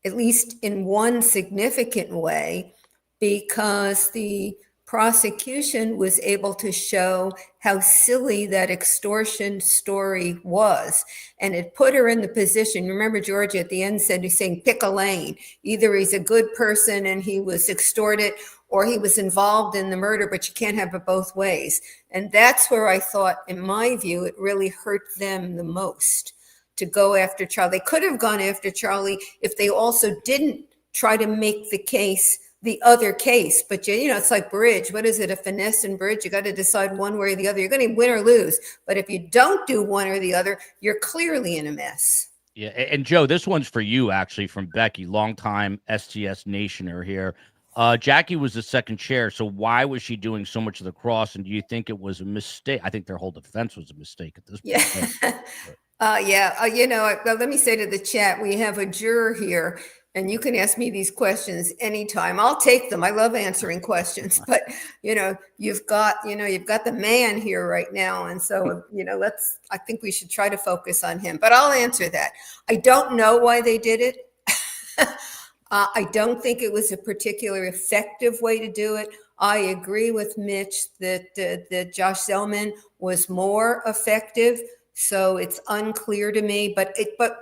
at least in one significant way, because the prosecution was able to show how silly that extortion story was. And it put her in the position. Remember, Georgia at the end said, he's saying, pick a lane. Either he's a good person and he was extorted, or he was involved in the murder, but you can't have it both ways. And that's where I thought, in my view, it really hurt them the most to go after Charlie. They could have gone after Charlie if they also didn't try to make the case the other case. But, it's like bridge. What is it, a finesse in bridge? You got to decide one way or the other. You're going to win or lose. But if you don't do one or the other, you're clearly in a mess. Yeah, and Joe, this one's for you, actually, from Becky, longtime STS Nationer here. Jackie was the second chair, so why was she doing so much of the cross? And do you think it was a mistake? I think their whole defense was a mistake at this point. Yeah. Let me say to the chat, we have a juror here, and you can ask me these questions anytime. I'll take them. I love answering questions, but you've got the man here right now. And so, I think we should try to focus on him, but I'll answer that. I don't know why they did it. I don't think it was a particularly effective way to do it. I agree with Mitch that Josh Zellman was more effective. So it's unclear to me. But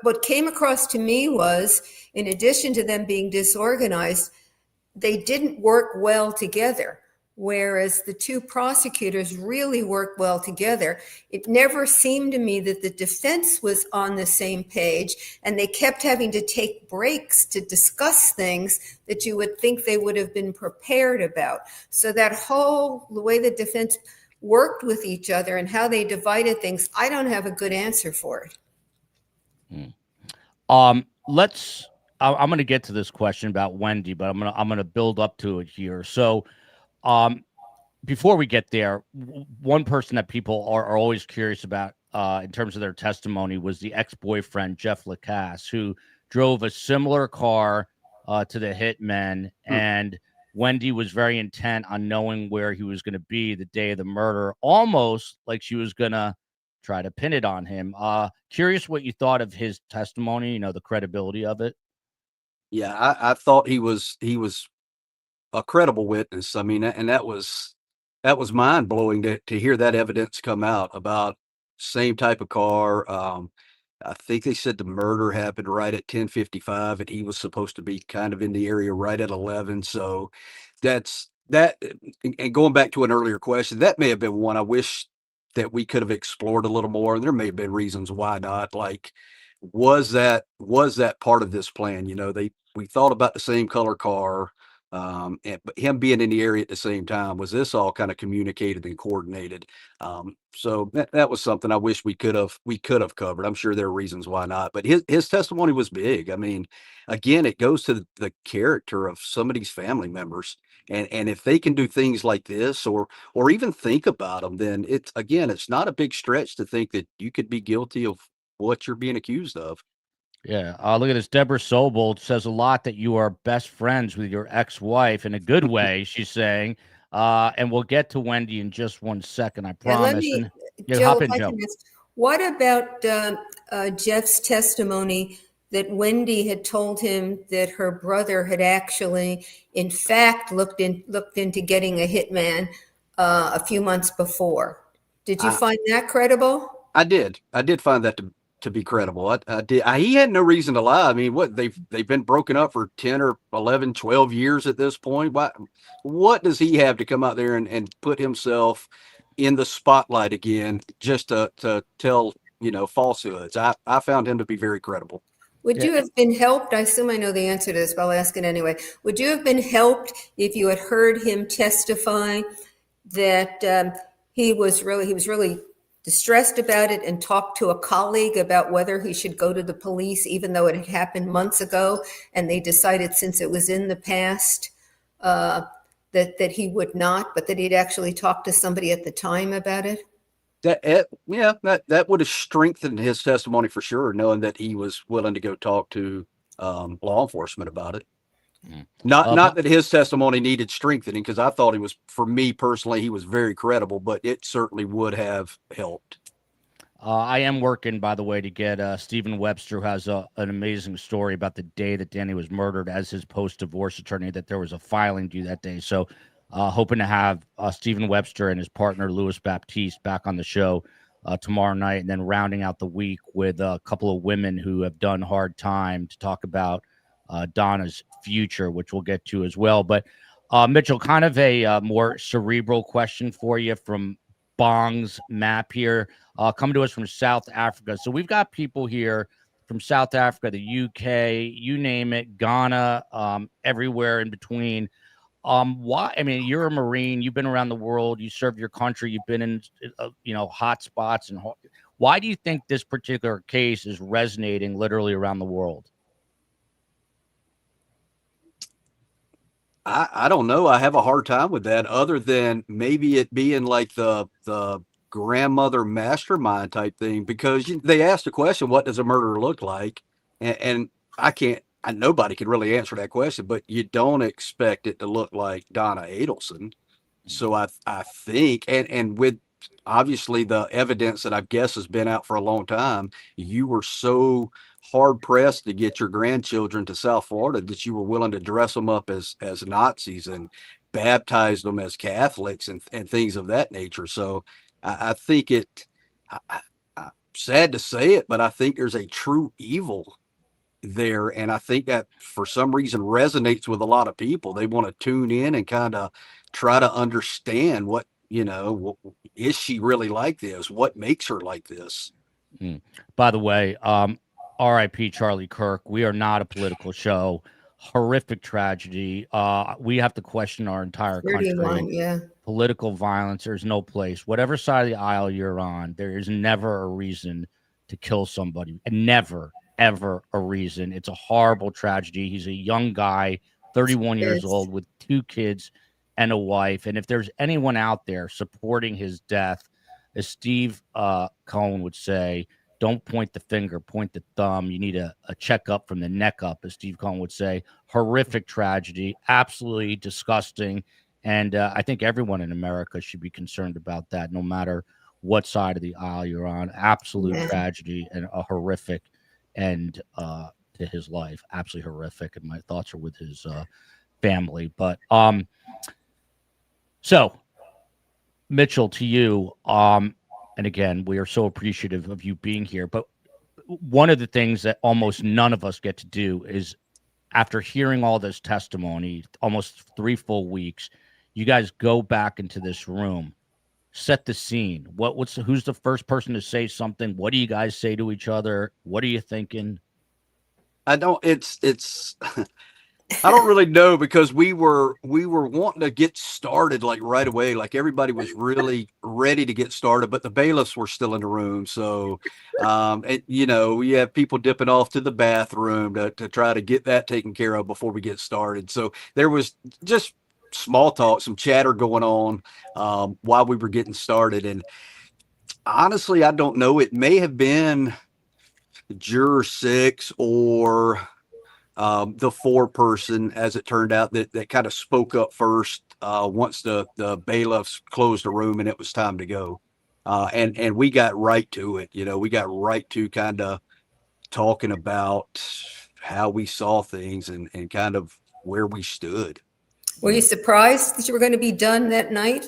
what came across to me was, in addition to them being disorganized, they didn't work well together. Whereas the two prosecutors really worked well together. It never seemed to me that the defense was on the same page, and they kept having to take breaks to discuss things that you would think they would have been prepared about. So that the way the defense worked with each other and how they divided things, I don't have a good answer for it. I'm going to get to this question about Wendi, but I'm going to build up to it here. So, before we get there, one person that people are always curious about in terms of their testimony was the ex-boyfriend, Jeff Lacasse, who drove a similar car to the hitmen. And Wendi was very intent on knowing where he was going to be the day of the murder, almost like she was going to try to pin it on him. Curious what you thought of his testimony, the credibility of it. Yeah, I thought he was a credible witness. I mean, and that was mind blowing to hear that evidence come out about same type of car. I think they said the murder happened right at 10:55, and he was supposed to be kind of in the area right at 11. So that's that. And going back to an earlier question, that may have been one I wish that we could have explored a little more. And there may have been reasons why not. Like, was that part of this plan? We thought about the same color car. But him being in the area at the same time, was this all kind of communicated and coordinated? So that was something I wish we could have covered. I'm sure there are reasons why not, but his testimony was big. I mean, again, it goes to the character of some of these family members, and if they can do things like this, or even think about them, then it's not a big stretch to think that you could be guilty of what you're being accused of. Yeah. Look at this. Deborah Sobold says a lot that you are best friends with your ex-wife in a good way, she's saying. And we'll get to Wendi in just 1 second, I promise. Joe, hop in, Joe. What about Jeff's testimony that Wendi had told him that her brother had actually, in fact, looked into getting a hitman a few months before? Did you find that credible? I did find that to be credible. I did. He had no reason to lie. I mean, they've been broken up for 10 or 11, 12 years at this point. What does he have to come out there and put himself in the spotlight again just to tell, falsehoods? I found him to be very credible. Would you have been helped? I assume I know the answer to this, but I'll ask it anyway. Would you have been helped if you had heard him testify that he was really distressed about it and talked to a colleague about whether he should go to the police, even though it had happened months ago, and they decided, since it was in the past, that he would not, but that he'd actually talked to somebody at the time about it? That would have strengthened his testimony for sure, knowing that he was willing to go talk to law enforcement about it. Not that his testimony needed strengthening, because I thought for me personally, he was very credible, but it certainly would have helped. I am working, by the way, to get Stephen Webster, who has an amazing story about the day that Danny was murdered, as his post-divorce attorney, that there was a filing due that day. So hoping to have Stephen Webster and his partner, Louis Baptiste, back on the show tomorrow night, and then rounding out the week with a couple of women who have done hard time to talk about Donna's future, which we'll get to as well. But Mitchell, kind of a more cerebral question for you from Bong's map here, coming to us from South Africa. So we've got people here from South Africa, the UK, you name it, Ghana, everywhere in between. Why? I mean, you're a Marine, you've been around the world, you served your country, you've been in hot spots, and why do you think this particular case is resonating literally around the world? I don't know. I have a hard time with that, other than maybe it being like the grandmother mastermind type thing, because they asked the question, what does a murderer look like? And nobody could really answer that question, but you don't expect it to look like Donna Adelson. So I think, and with obviously the evidence that I guess has been out for a long time, you were so hard pressed to get your grandchildren to South Florida that you were willing to dress them up as Nazis and baptize them as Catholics and things of that nature. So I think I'm sad to say it, but I think there's a true evil there. And I think that for some reason resonates with a lot of people. They want to tune in and kind of try to understand what, is she really like this? What makes her like this? By the way, RIP Charlie Kirk. We are not a political show. Horrific tragedy. We have to question our entire country. Yeah. Political violence. There's no place. Whatever side of the aisle you're on, there is never a reason to kill somebody. Never, ever a reason. It's a horrible tragedy. He's a young guy, 31 years old, with 2 kids and a wife. And if there's anyone out there supporting his death, as Steve Cohen would say, don't point the finger, point the thumb. You need a checkup from the neck up, as Steve Cohen would say. Horrific tragedy, absolutely disgusting. And I think everyone in America should be concerned about that, no matter what side of the aisle you're on. Absolute tragedy and a horrific end to his life. Absolutely horrific. And my thoughts are with his family. But so, Mitchell, to you, and again, we are so appreciative of you being here. But one of the things that almost none of us get to do is, after hearing all this testimony, almost 3 full weeks, you guys go back into this room, set the scene. Who's the first person to say something? What do you guys say to each other? What are you thinking? I don't really know, because we were wanting to get started like right away. Like everybody was really ready to get started, but the bailiffs were still in the room. So, we have people dipping off to the bathroom to try to get that taken care of before we get started. So there was just small talk, some chatter going on while we were getting started. And honestly, I don't know. It may have been Juror 6 or the 4-person, as it turned out, that kind of spoke up first once the bailiffs closed the room and it was time to go. And we got right to it. We got right to kind of talking about how we saw things and kind of where we stood. Were you surprised that you were going to be done that night?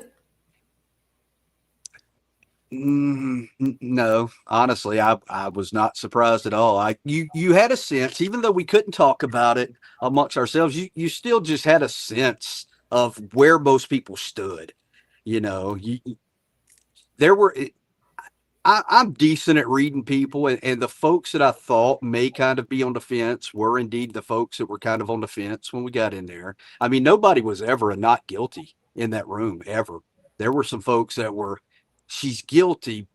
No, honestly, I was not surprised at all. You had a sense, even though we couldn't talk about it amongst ourselves, you still just had a sense of where most people stood. I'm decent at reading people, and the folks that I thought may kind of be on the fence were indeed the folks that were kind of on the fence when we got in there. I mean, nobody was ever a not guilty in that room, ever. There were some folks that were, she's guilty,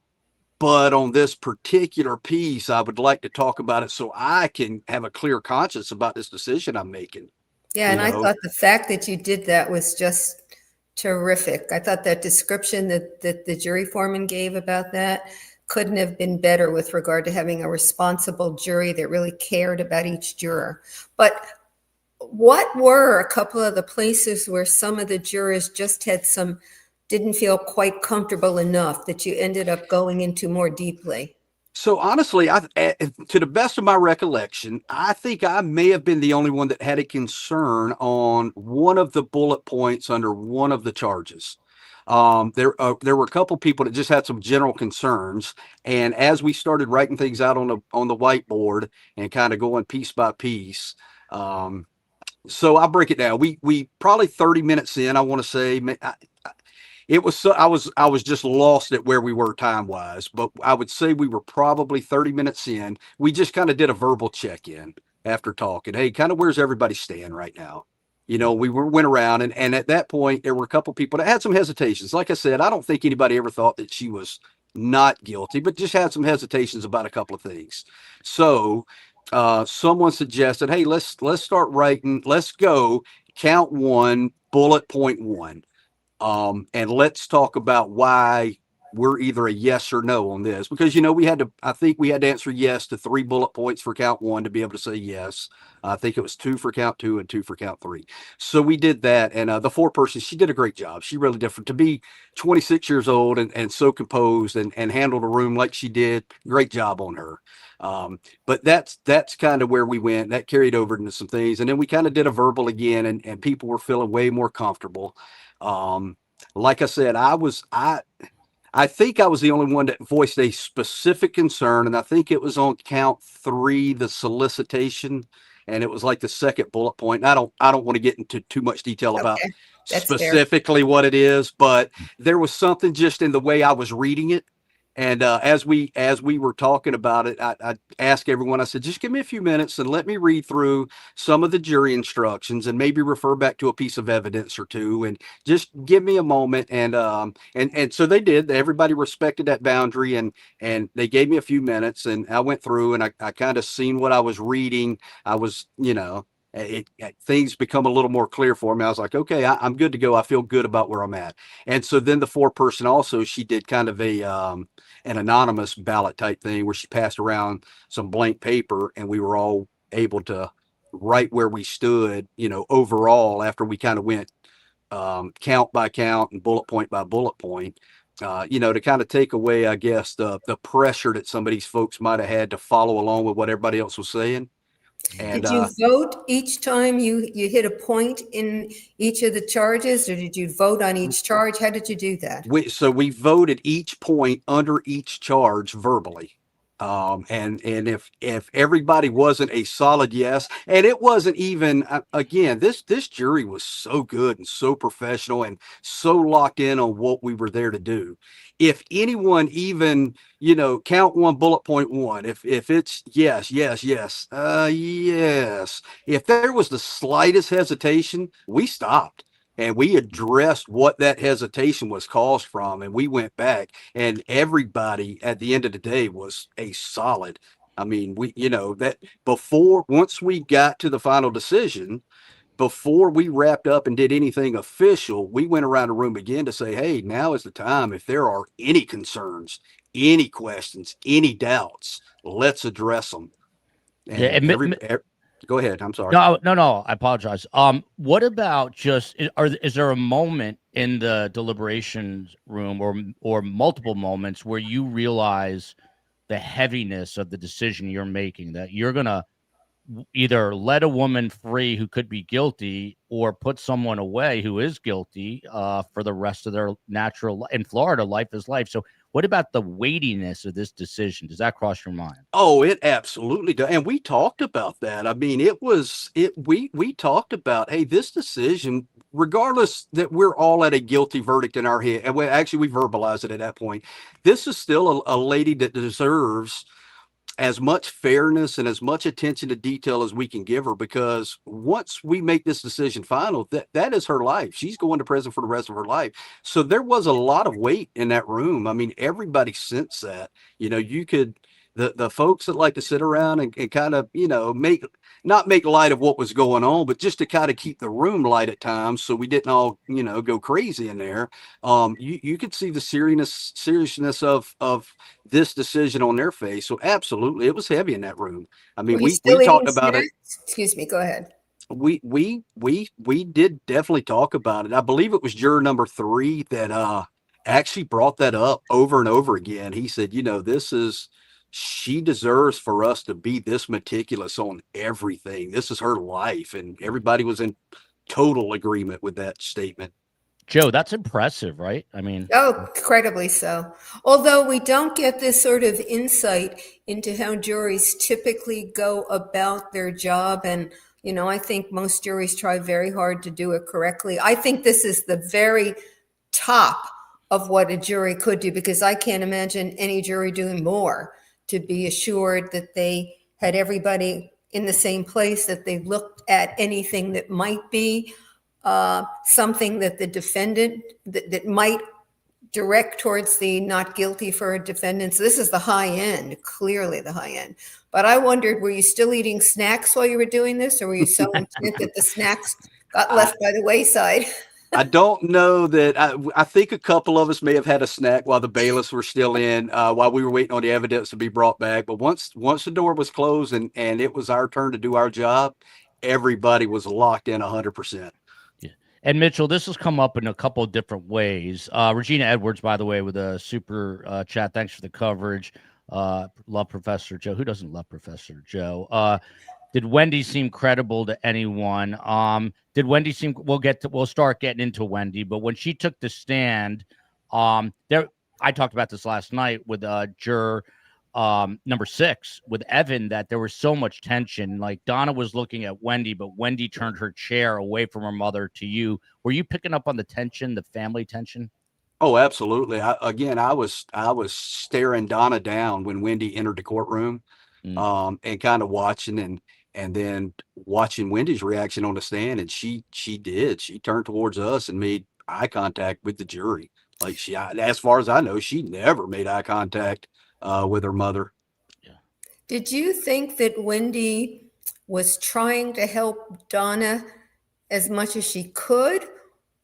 but on this particular piece, I would like to talk about it so I can have a clear conscience about this decision I'm making. Yeah, and I thought the fact that you did that was just terrific. I thought that description that the jury foreman gave about that couldn't have been better with regard to having a responsible jury that really cared about each juror. But what were a couple of the places where some of the jurors just didn't feel quite comfortable enough that you ended up going into more deeply? So honestly, to the best of my recollection, I think I may have been the only one that had a concern on one of the bullet points under one of the charges. There were a couple people that just had some general concerns, and as we started writing things out on the whiteboard and kind of going piece by piece, so I'll break it down. We probably 30 minutes in, I want to say. It was so I was just lost at where we were time wise, but I would say we were probably 30 minutes in. We just kind of did a verbal check-in after talking. Hey, kind of where's everybody stand right now? We went around and at that point there were a couple people that had some hesitations. Like I said, I don't think anybody ever thought that she was not guilty, but just had some hesitations about a couple of things. So someone suggested, hey, let's start writing. Let's go count 1, bullet point 1. And let's talk about why we're either a yes or no on this, because, I think we had to answer yes to 3 bullet points for count 1 to be able to say yes. I think it was 2 for count 2 and 2 for count 3. So we did that. And the foreperson, she did a great job. She really did. To be 26 years old and so composed and handled a room like she did, great job on her. But that's kind of where we went. That carried over into some things. And then we kind of did a verbal again, and people were feeling way more comfortable. Like I said, I think I was the only one that voiced a specific concern, and I think it was on count 3, the solicitation, and it was like the second bullet point. And I don't want to get into too much detail about specifically what it is, but there was something just in the way I was reading it. And as we were talking about it, I asked everyone, I said, just give me a few minutes and let me read through some of the jury instructions and maybe refer back to a piece of evidence or two, and just give me a moment. And so they did. Everybody respected that boundary, and they gave me a few minutes, and I went through and I kind of seen what I was reading. I was, things become a little more clear for me. I was like, okay, I'm good to go. I feel good about where I'm at. And so then the foreperson also, she did kind of an anonymous ballot type thing where she passed around some blank paper, and we were all able to write where we stood, overall, after we kind of went count by count and bullet point by bullet point, to kind of take away, I guess, the pressure that some of these folks might have had to follow along with what everybody else was saying. And, did you vote each time you hit a point in each of the charges, or did you vote on each charge? How did you do that? So we voted each point under each charge verbally. And if everybody wasn't a solid yes, and it wasn't even, again, this jury was so good and so professional and so locked in on what we were there to do. If anyone even, count 1 bullet point 1, if it's yes, yes, yes, yes, if there was the slightest hesitation, we stopped. And we addressed what that hesitation was caused from. And we went back, and everybody at the end of the day was a solid. I mean, that once we got to the final decision, before we wrapped up and did anything official, we went around the room again to say, hey, now is the time. If there are any concerns, any questions, any doubts, let's address them. And go ahead. I'm sorry. No. I apologize. What about is there a moment in the deliberations room or multiple moments where you realize the heaviness of the decision you're making, that you're going to either let a woman free who could be guilty or put someone away who is guilty for the rest of their natural life? In Florida, life is life. So what about the weightiness of this decision? Does that cross your mind? Oh, it absolutely does. And we talked about that. I mean, we talked about, hey, this decision, regardless that we're all at a guilty verdict in our head, and we verbalized it at that point, this is still a lady that deserves as much fairness and as much attention to detail as we can give her, because once we make this decision final, that is her life. She's going to prison for the rest of her life. So there was a lot of weight in that room. I mean, everybody sensed that. You could, the folks that like to sit around and kind of, not make light of what was going on, but just to kind of keep the room light at times, so we didn't all, go crazy in there. You could see the seriousness of this decision on their face. So absolutely, it was heavy in that room. I mean, we talked about it. Excuse me, go ahead. We did definitely talk about it. I believe it was juror number 3 that actually brought that up over and over again. He said, she deserves for us to be this meticulous on everything. This is her life. And everybody was in total agreement with that statement. Joe, that's impressive, right? I mean, incredibly so. Although we don't get this sort of insight into how juries typically go about their job. And, I think most juries try very hard to do it correctly. I think this is the very top of what a jury could do, because I can't imagine any jury doing more to be assured that they had everybody in the same place, that they looked at anything that might be something that the defendant that might direct towards the not guilty for a defendant. So this is the high end, clearly the high end. But I wondered, were you still eating snacks while you were doing this, or were you so intent that the snacks got left by the wayside? I don't know that. I think a couple of us may have had a snack while the bailiffs were still in, while we were waiting on the evidence to be brought back. But once the door was closed and it was our turn to do our job, everybody was locked in 100%. Yeah. And Mitchell, this has come up in a couple of different ways. Regina Edwards, by the way, with a super chat. Thanks for the coverage. Love Professor Joe. Who doesn't love Professor Joe? Did Wendi seem credible to anyone? Did Wendi seem? We'll start getting into Wendi, but when she took the stand, there. I talked about this last night with juror number 6 with Evan, that there was so much tension. Like Donna was looking at Wendi, but Wendi turned her chair away from her mother to you. Were you picking up on the tension, the family tension? Oh, absolutely. I was staring Donna down when Wendi entered the courtroom, and kind of watching and then watching Wendy's reaction on the stand. And she turned towards us and made eye contact with the jury. Like as far as I know, she never made eye contact with her mother. Yeah. Did you think that Wendi was trying to help Donna as much as she could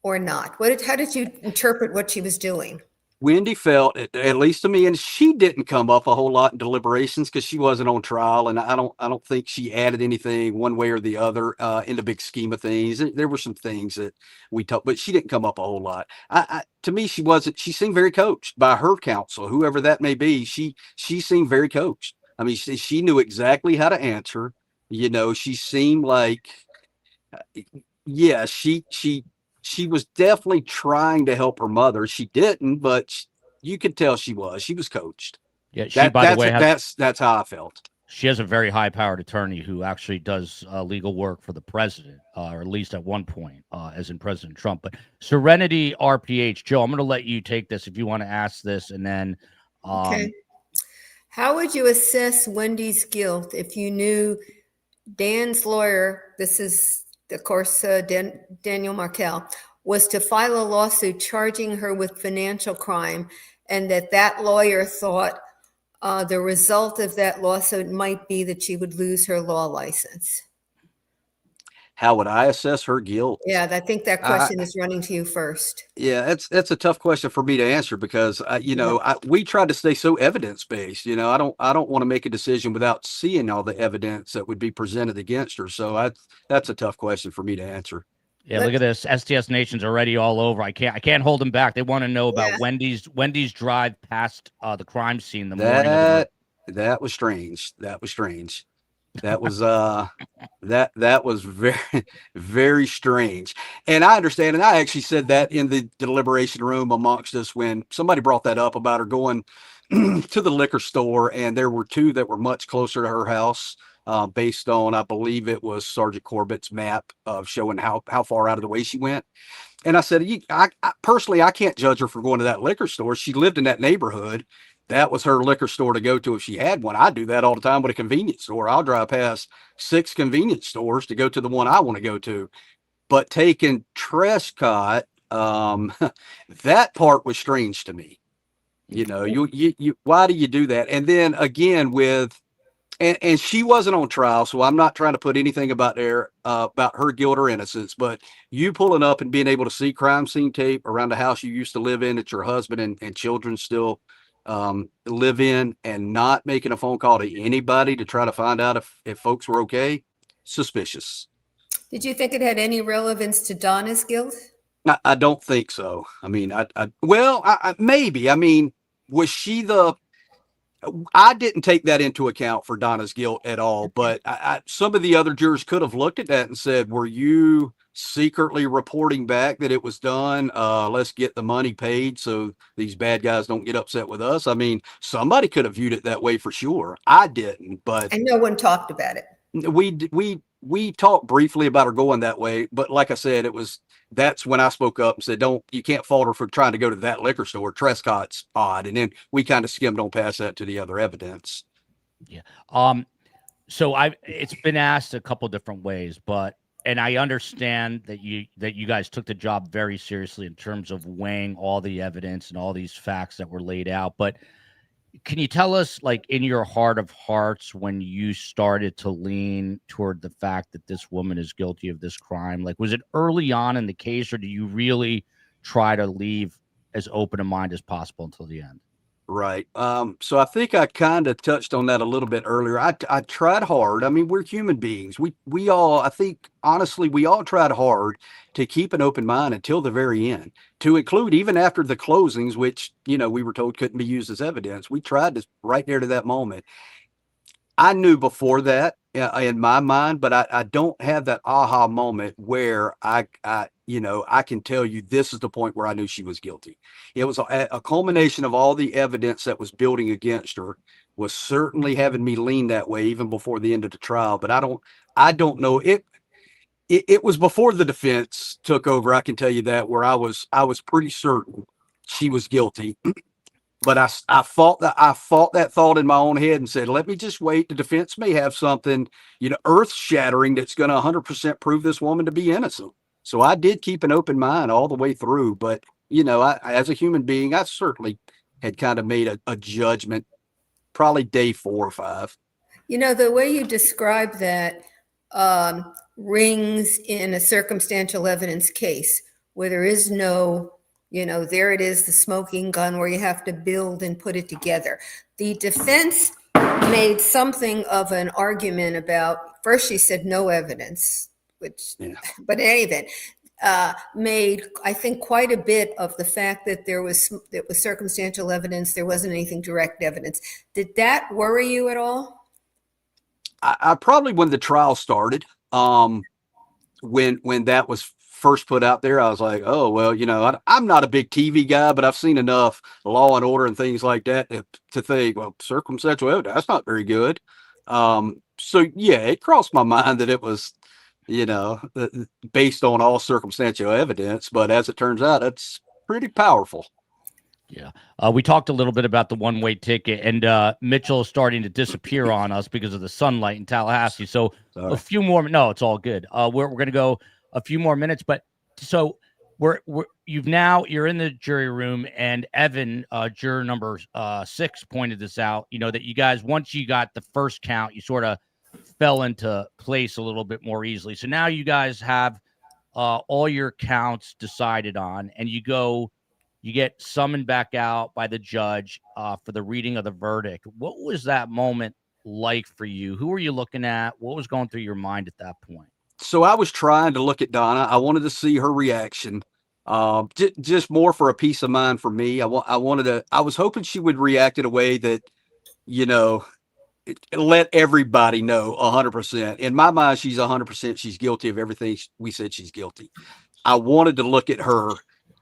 or not? How did you interpret what she was doing? Wendi felt, at least to me, and she didn't come up a whole lot in deliberations because she wasn't on trial, and I don't think she added anything one way or the other in the big scheme of things. There were some things that we talked, but she didn't come up a whole lot. To me, she wasn't. She seemed very coached by her counsel, whoever that may be. She seemed very coached. I mean, she knew exactly how to answer. You know, she seemed like, yeah, she was definitely trying to help her mother. She didn't, but you could tell she was coached. Yeah, by the way, that's how I felt. She has a very high-powered attorney who actually does legal work for the president, or at least at one point, as in President Trump. But Serenity RPH, Joe, I'm going to let you take this if you want to ask this, and then. Okay. How would you assess Wendi's guilt if you knew Dan's lawyer? This is, of course, Daniel Markel, was to file a lawsuit charging her with financial crime, and that lawyer thought the result of that lawsuit might be that she would lose her law license? How would I assess her guilt? Yeah, I think that question is running to you first. Yeah, that's a tough question for me to answer because we try to stay so evidence based. You know, I don't want to make a decision without seeing all the evidence that would be presented against her. So that's a tough question for me to answer. Yeah, look at this. STS Nation's already all over. I can't hold them back. They want to know about Wendi's drive past the crime scene the morning of the that was strange. That was strange. That was that was very, very strange. And I understand, and I actually said that in the deliberation room amongst us when somebody brought that up about her going to the liquor store, and there were 2 that were much closer to her house, based on, I believe it was Sergeant Corbett's map of showing how far out of the way she went. And I said, I personally, I can't judge her for going to that liquor store. She lived in that neighborhood. That was her liquor store to go to if she had one. I do that all the time with a convenience store. I'll drive past 6 convenience stores to go to the one I want to go to. But taking Trescott, that part was strange to me. You know, you why do you do that? And then again and she wasn't on trial, so I'm not trying to put anything about her guilt or innocence, but you pulling up and being able to see crime scene tape around the house you used to live in that your husband and children still live in, and not making a phone call to anybody to try to find out if folks were okay, suspicious. Did you think it had any relevance to Donna's guilt? I don't think so. I mean, maybe. I mean, was she I didn't take that into account for Donna's guilt at all, but some of the other jurors could have looked at that and said, were you secretly reporting back that it was done? Let's get the money paid so these bad guys don't get upset with us. I mean, somebody could have viewed it that way for sure. I didn't, but. And no one talked about it. We talked briefly about her going that way, but like I said, that's when I spoke up and said, you can't fault her for trying to go to that liquor store. Trescott's odd. And then we kind of skimmed on past that to the other evidence. Yeah. So it's been asked a couple different ways, and I understand that you guys took the job very seriously in terms of weighing all the evidence and all these facts that were laid out. But Can you tell us, like, in your heart of hearts, when you started to lean toward the fact that this woman is guilty of this crime? Like, was it early on in the case, or do you really try to leave as open a mind as possible until the end? Right. So I think I kind of touched on that a little bit earlier. I tried hard. I mean, we're human beings. We all, I think, honestly, we all tried hard to keep an open mind until the very end, to include even after the closings, which, we were told couldn't be used as evidence. We tried to right there to that moment. I knew before that in my mind, but I don't have that aha moment where I can tell you this is the point where I knew she was guilty. It was a culmination of all the evidence that was building against her was certainly having me lean that way even before the end of the trial. But I don't know. It was before the defense took over. I can tell you that, where I was pretty certain she was guilty. But I fought that thought in my own head and said, let me just wait. The defense may have something, earth shattering that's going to 100% prove this woman to be innocent. So I did keep an open mind all the way through. But, as a human being, I certainly had kind of made a judgment probably day 4 or 5. The way you describe that rings in a circumstantial evidence case where there is no, there it is, the smoking gun, where you have to build and put it together. The defense made something of an argument about, first she said no evidence, but in any event, made, I think, quite a bit of the fact that it was circumstantial evidence. There wasn't anything direct evidence. Did that worry you at all? I probably, when the trial started, when that was first put out there, I was like, oh, well, I'm not a big TV guy, but I've seen enough Law and Order and things like that to think, well, circumstantial evidence, that's not very good. So yeah, it crossed my mind that it was, based on all circumstantial evidence, but as it turns out, it's pretty powerful. Yeah. We talked a little bit about the one-way ticket, and Mitchell is starting to disappear on us because of the sunlight in Tallahassee. So Sorry. a few more. No, it's all good. We're going to go a few more minutes, but so you're in the jury room, and Evan, juror number 6, pointed this out, that you guys, once you got the first count, you sort of fell into place a little bit more easily. So now you guys have all your counts decided on, and you get summoned back out by the judge for the reading of the verdict. What was that moment like for you? Who were you looking at? What was going through your mind at that point? So I was trying to look at Donna. I wanted to see her reaction, just more for a peace of mind for me. I was hoping she would react in a way that, let everybody know 100%. In my mind, she's 100%. She's guilty of everything we said she's guilty. I wanted to look at her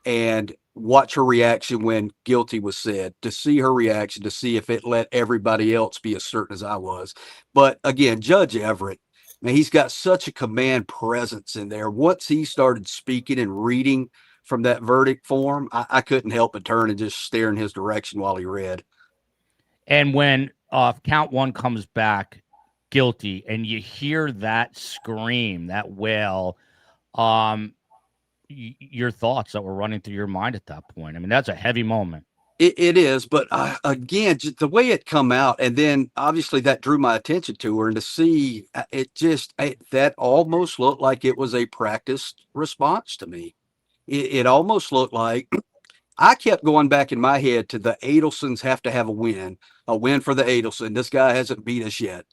and watch her reaction when guilty was said, to see her reaction, to see if it let everybody else be as certain as I was. But again, Judge Everett, man, he's got such a command presence in there. Once he started speaking and reading from that verdict form, I couldn't help but turn and just stare in his direction while he read. And when count 1 comes back guilty, and you hear that scream, that wail, your thoughts that were running through your mind at that point. I mean, that's a heavy moment. It is, but again, just the way it come out, and then obviously that drew my attention to her, and to see that almost looked like it was a practiced response to me. It almost looked like I kept going back in my head to the Adelsons have to have a win for the Adelson. This guy hasn't beat us yet.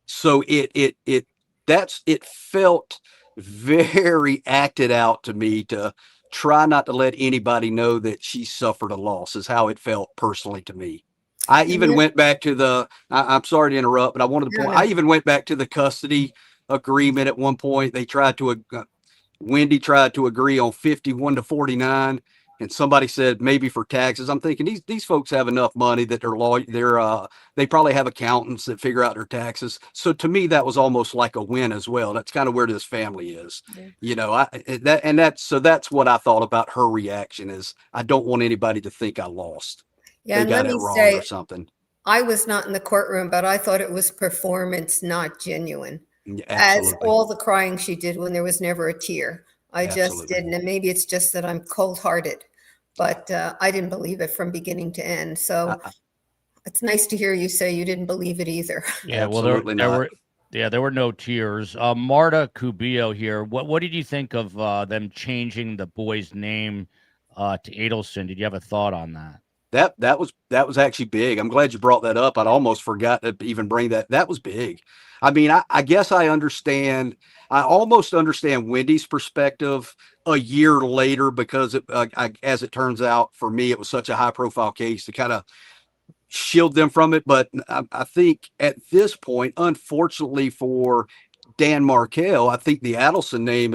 So it felt very acted out to me to try not to let anybody know that she suffered a loss, is how it felt personally to me. I even went back to I'm sorry to interrupt, but I wanted to point, I even went back to the custody agreement at one point. They tried to, Wendi tried to agree on 51-49, and somebody said maybe for taxes. I'm thinking these folks have enough money that they probably have accountants that figure out their taxes. So to me, that was almost like a win as well. That's kind of where this family is, that's what I thought about her reaction. Is I don't want anybody to think I lost. Yeah, they got it wrong or something. I was not in the courtroom, but I thought it was performance, not genuine. Yeah, as all the crying she did when there was never a tear. I just didn't. And maybe it's just that I'm cold-hearted, but I didn't believe it from beginning to end. So It's nice to hear you say you didn't believe it either. Yeah, well, Absolutely not. there were no tears. Marta Cubillo here. What did you think of them changing the boy's name to Adelson? Did you have a thought on that? That was actually big. I'm glad you brought that up. I'd almost forgot to even bring that. That was big. I mean, I guess I understand. I almost understand Wendy's perspective a year later because as it turns out, for me, it was such a high profile case to kind of shield them from it. But I think at this point, unfortunately for Dan Markel, I think the Adelson name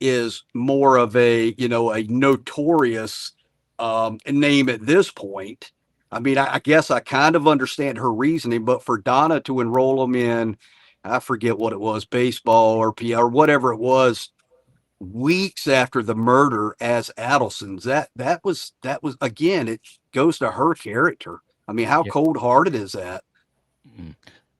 is more of a a notorious name at this point. I mean, I guess I kind of understand her reasoning, but for Donna to enroll them in, I forget what it was, baseball or PL or whatever it was, weeks after the murder as Adelson's, that was again, it goes to her character. I mean, how cold-hearted is that? Mm-hmm.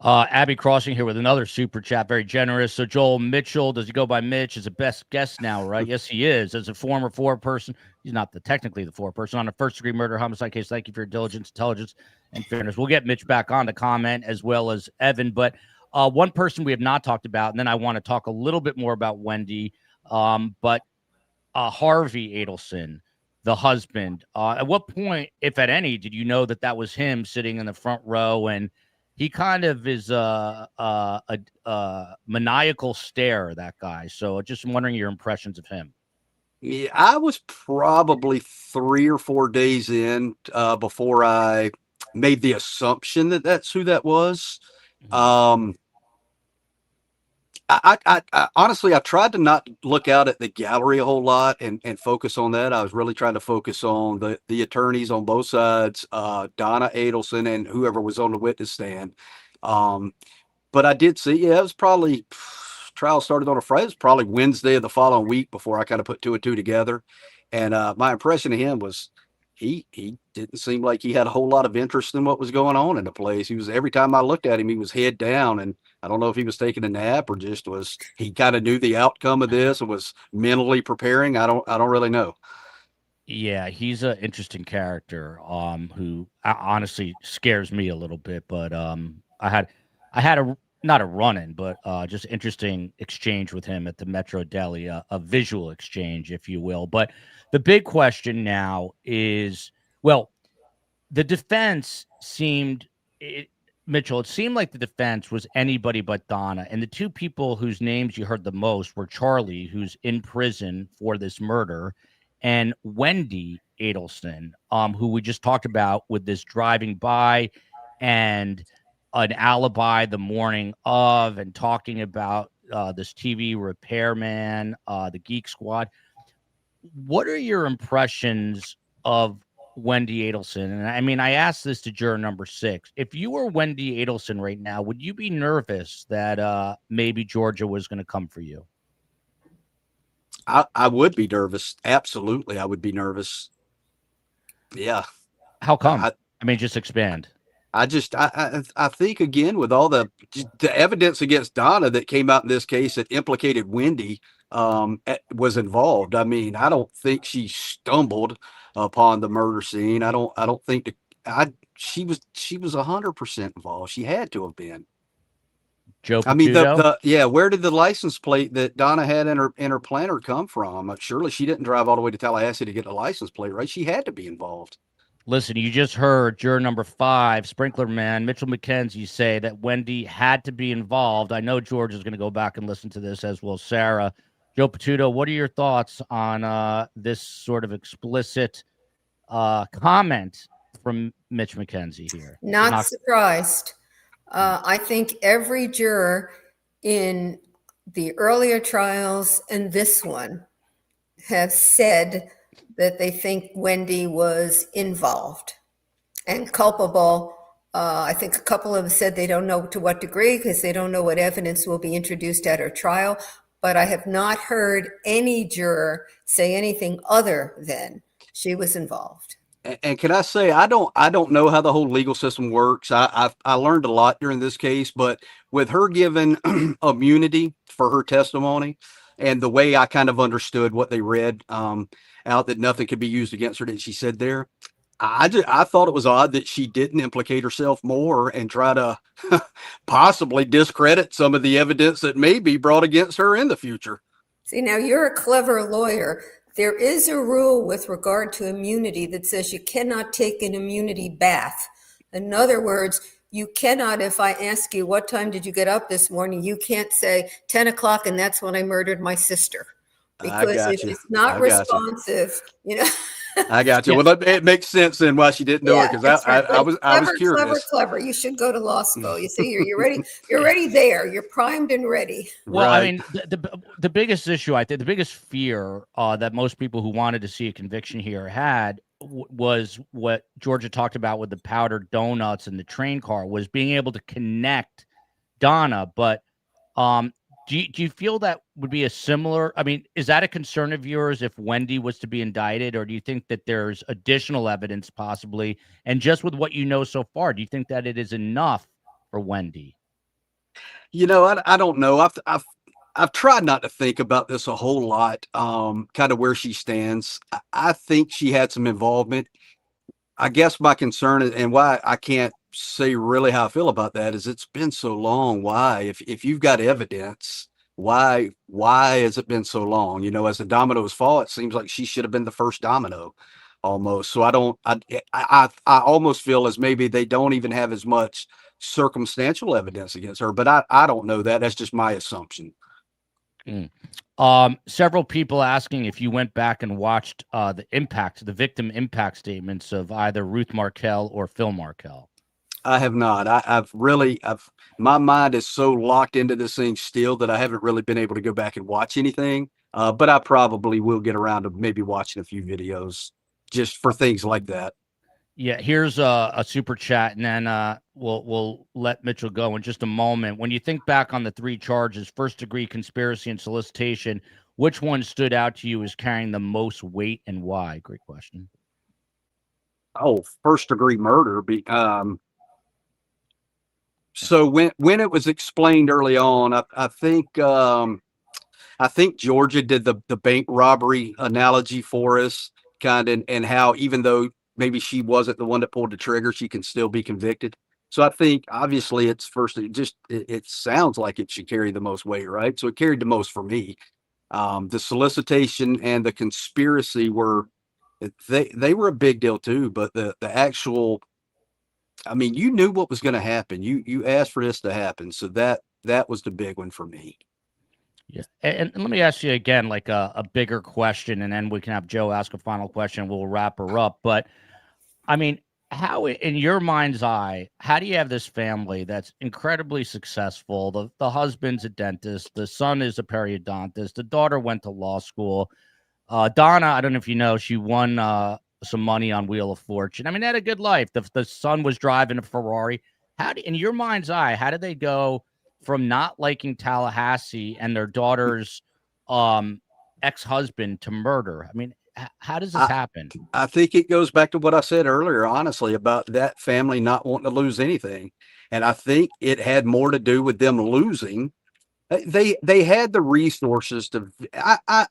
Abby Crossing here with another super chat, very generous. So Joel Mitchell, does he go by Mitch? Is a best guest now, right? Yes, he is. As a former foreperson, he's not technically the foreperson on a first-degree murder homicide case. Thank you for your diligence, intelligence, and fairness. We'll get Mitch back on to comment as well as Evan. But one person we have not talked about, and then I want to talk a little bit more about Wendi. But Harvey Adelson, the husband. At what point, if at any, did you know that was him sitting in the front row? And he kind of is a maniacal stare, that guy. So just wondering your impressions of him. Yeah, I was probably 3 or 4 days in before I made the assumption that that's who that was. I honestly, I tried to not look out at the gallery a whole lot and focus on that. I was really trying to focus on the attorneys on both sides, Donna Adelson and whoever was on the witness stand. But I did see, it was probably, trial started on a Friday, it was probably Wednesday of the following week before I kind of put 2 and 2 together. And my impression of him was he didn't seem like he had a whole lot of interest in what was going on in the place. He was, every time I looked at him, he was head down, and I don't know if he was taking a nap or just he kind of knew the outcome of this and was mentally preparing. I don't really know. Yeah, he's an interesting character who honestly scares me a little bit, but I had not a run-in, but just interesting exchange with him at the Metro Deli, a visual exchange, if you will. But the big question now is, well, the defense Mitchell, it seemed like the defense was anybody but Donna. And the two people whose names you heard the most were Charlie, who's in prison for this murder, and Wendi Adelson, who we just talked about with this driving by and an alibi the morning of and talking about this TV repairman, the Geek Squad. What are your impressions of Wendi Adelson? And I mean, I asked this to juror number 6. If you were Wendi Adelson right now, would you be nervous that maybe Georgia was going to come for you? I would be nervous. Absolutely, I would be nervous. Yeah. How come? I mean, just expand. I think, again, with all the evidence against Donna that came out in this case that implicated Wendi was involved. I mean, I don't think she stumbled upon the murder scene. I don't think she was 100% involved. She had to have been. Joe Potuto? I mean, where did the license plate that Donna had in her planner come from? Surely she didn't drive all the way to Tallahassee to get the license plate, right? She had to be involved. Listen, you just heard juror number 5, Sprinkler Man, Mitchell McKenzie, say that Wendi had to be involved. I know George is going to go back and listen to this, as will Sarah. Joe Potuto, what are your thoughts on this sort of explicit comment from Mitch McKenzie here? Not surprised. I think every juror in the earlier trials and this one have said that they think Wendi was involved and culpable. I think a couple of them said they don't know to what degree because they don't know what evidence will be introduced at her trial. But I have not heard any juror say anything other than she was involved. And can I say, I don't know how the whole legal system works. I learned a lot during this case, but with her given immunity for her testimony and the way I kind of understood what they read out that nothing could be used against her that she said there, I thought it was odd that she didn't implicate herself more and try to possibly discredit some of the evidence that may be brought against her in the future. See, now you're a clever lawyer. There is a rule with regard to immunity that says you cannot take an immunity bath. In other words, you cannot, if I ask you, what time did you get up this morning? You can't say 10 o'clock and that's when I murdered my sister. Because if it's not responsive, you know. I got you. Well, it makes sense then why she didn't do it, because I was curious. Clever. You should go to law school. You see, you're ready. You're ready there. You're primed and ready. Well, right. I mean, the biggest issue, I think, the biggest fear that most people who wanted to see a conviction here had was what Georgia talked about with the powdered donuts and the train car, was being able to connect Donna. But do you feel that would be a similar, I mean, is that a concern of yours if Wendi was to be indicted, or do you think that there's additional evidence possibly? And just with what you know so far, do you think that it is enough for Wendi? You know, I don't know. I've tried not to think about this a whole lot, kind of where she stands. I think she had some involvement. I guess my concern and why I can't say really how I feel about that is it's been so long. Why, if you've got evidence, why has it been so long? You know, as the dominoes fall, it seems like she should have been the first domino almost. So I almost feel as maybe they don't even have as much circumstantial evidence against her, but I don't know that. That's just my assumption. Several people asking if you went back and watched the victim impact statements of either Ruth Markel or Phil Markel. I have not. I've my mind is so locked into this thing still that I haven't really been able to go back and watch anything. But I probably will get around to maybe watching a few videos just for things like that. Yeah, here's a super chat, and then we'll let Mitchell go in just a moment. When you think back on the three charges, first-degree conspiracy and solicitation, which one stood out to you as carrying the most weight and why? Great question. Oh, first-degree murder. So when it was explained early on, I think Georgia did the bank robbery analogy for us, kind of, and how even though maybe she wasn't the one that pulled the trigger, she can still be convicted. So I think obviously it's it sounds like it should carry the most weight, right? So it carried the most for me. The solicitation and the conspiracy they were a big deal too, but the actual, I mean, you knew what was going to happen. You asked for this to happen. So that was the big one for me. Yeah. And let me ask you again, like a bigger question, and then we can have Joe ask a final question. We'll wrap her up. But I mean, how, in your mind's eye, how do you have this family that's incredibly successful? The husband's a dentist. The son is a periodontist. The daughter went to law school. Donna, I don't know if you know, she won some money on Wheel of Fortune. I mean, they had a good life. The son was driving a Ferrari. In your mind's eye, how did they go from not liking Tallahassee and their daughter's ex-husband to murder? I mean, how does this happen? I think it goes back to what I said earlier, honestly, about that family not wanting to lose anything. And I think it had more to do with them losing. They had the resources to,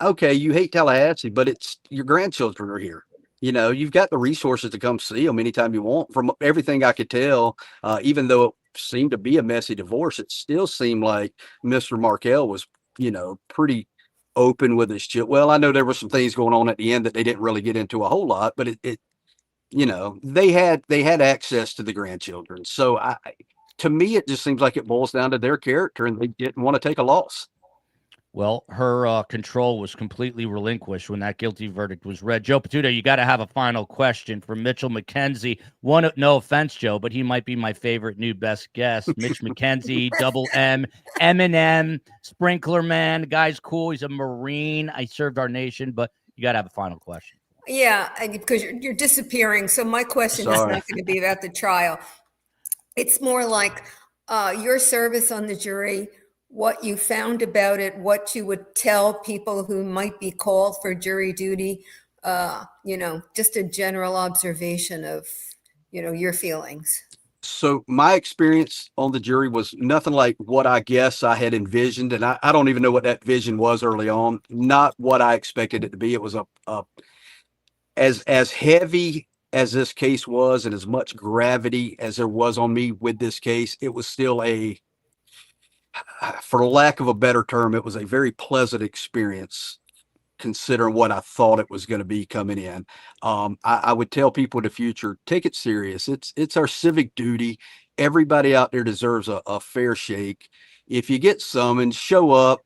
okay, you hate Tallahassee, but it's your grandchildren are here. You know, you've got the resources to come see them anytime you want. From everything I could tell, even though it seemed to be a messy divorce, it still seemed like Mr. Markel was, you know, pretty open with his children. Well, I know there were some things going on at the end that they didn't really get into a whole lot, but it you know, they had access to the grandchildren. So to me, it just seems like it boils down to their character, and they didn't want to take a loss. Well, her control was completely relinquished when that guilty verdict was read. Joe Potuto, you got to have a final question for Mitchell McKenzie. No offense, Joe, but he might be my favorite new best guest. Mitch McKenzie, double M, Eminem, Sprinkler Man. The guy's cool. He's a Marine. I served our nation, but you got to have a final question. Yeah, because you're disappearing. So my question is not going to be about the trial. It's more like your service on the jury, what you found about it, what you would tell people who might be called for jury duty, you know, just a general observation of, you know, your feelings. So my experience on the jury was nothing like what I guess I had envisioned. And I don't even know what that vision was early on. Not what I expected it to be. It was as heavy as this case was and as much gravity as there was on me with this case, it was still for lack of a better term, it was a very pleasant experience considering what I thought it was going to be coming in. I would tell people in the future, take it serious. It's our civic duty. Everybody out there deserves a fair shake. If you get summoned, show up.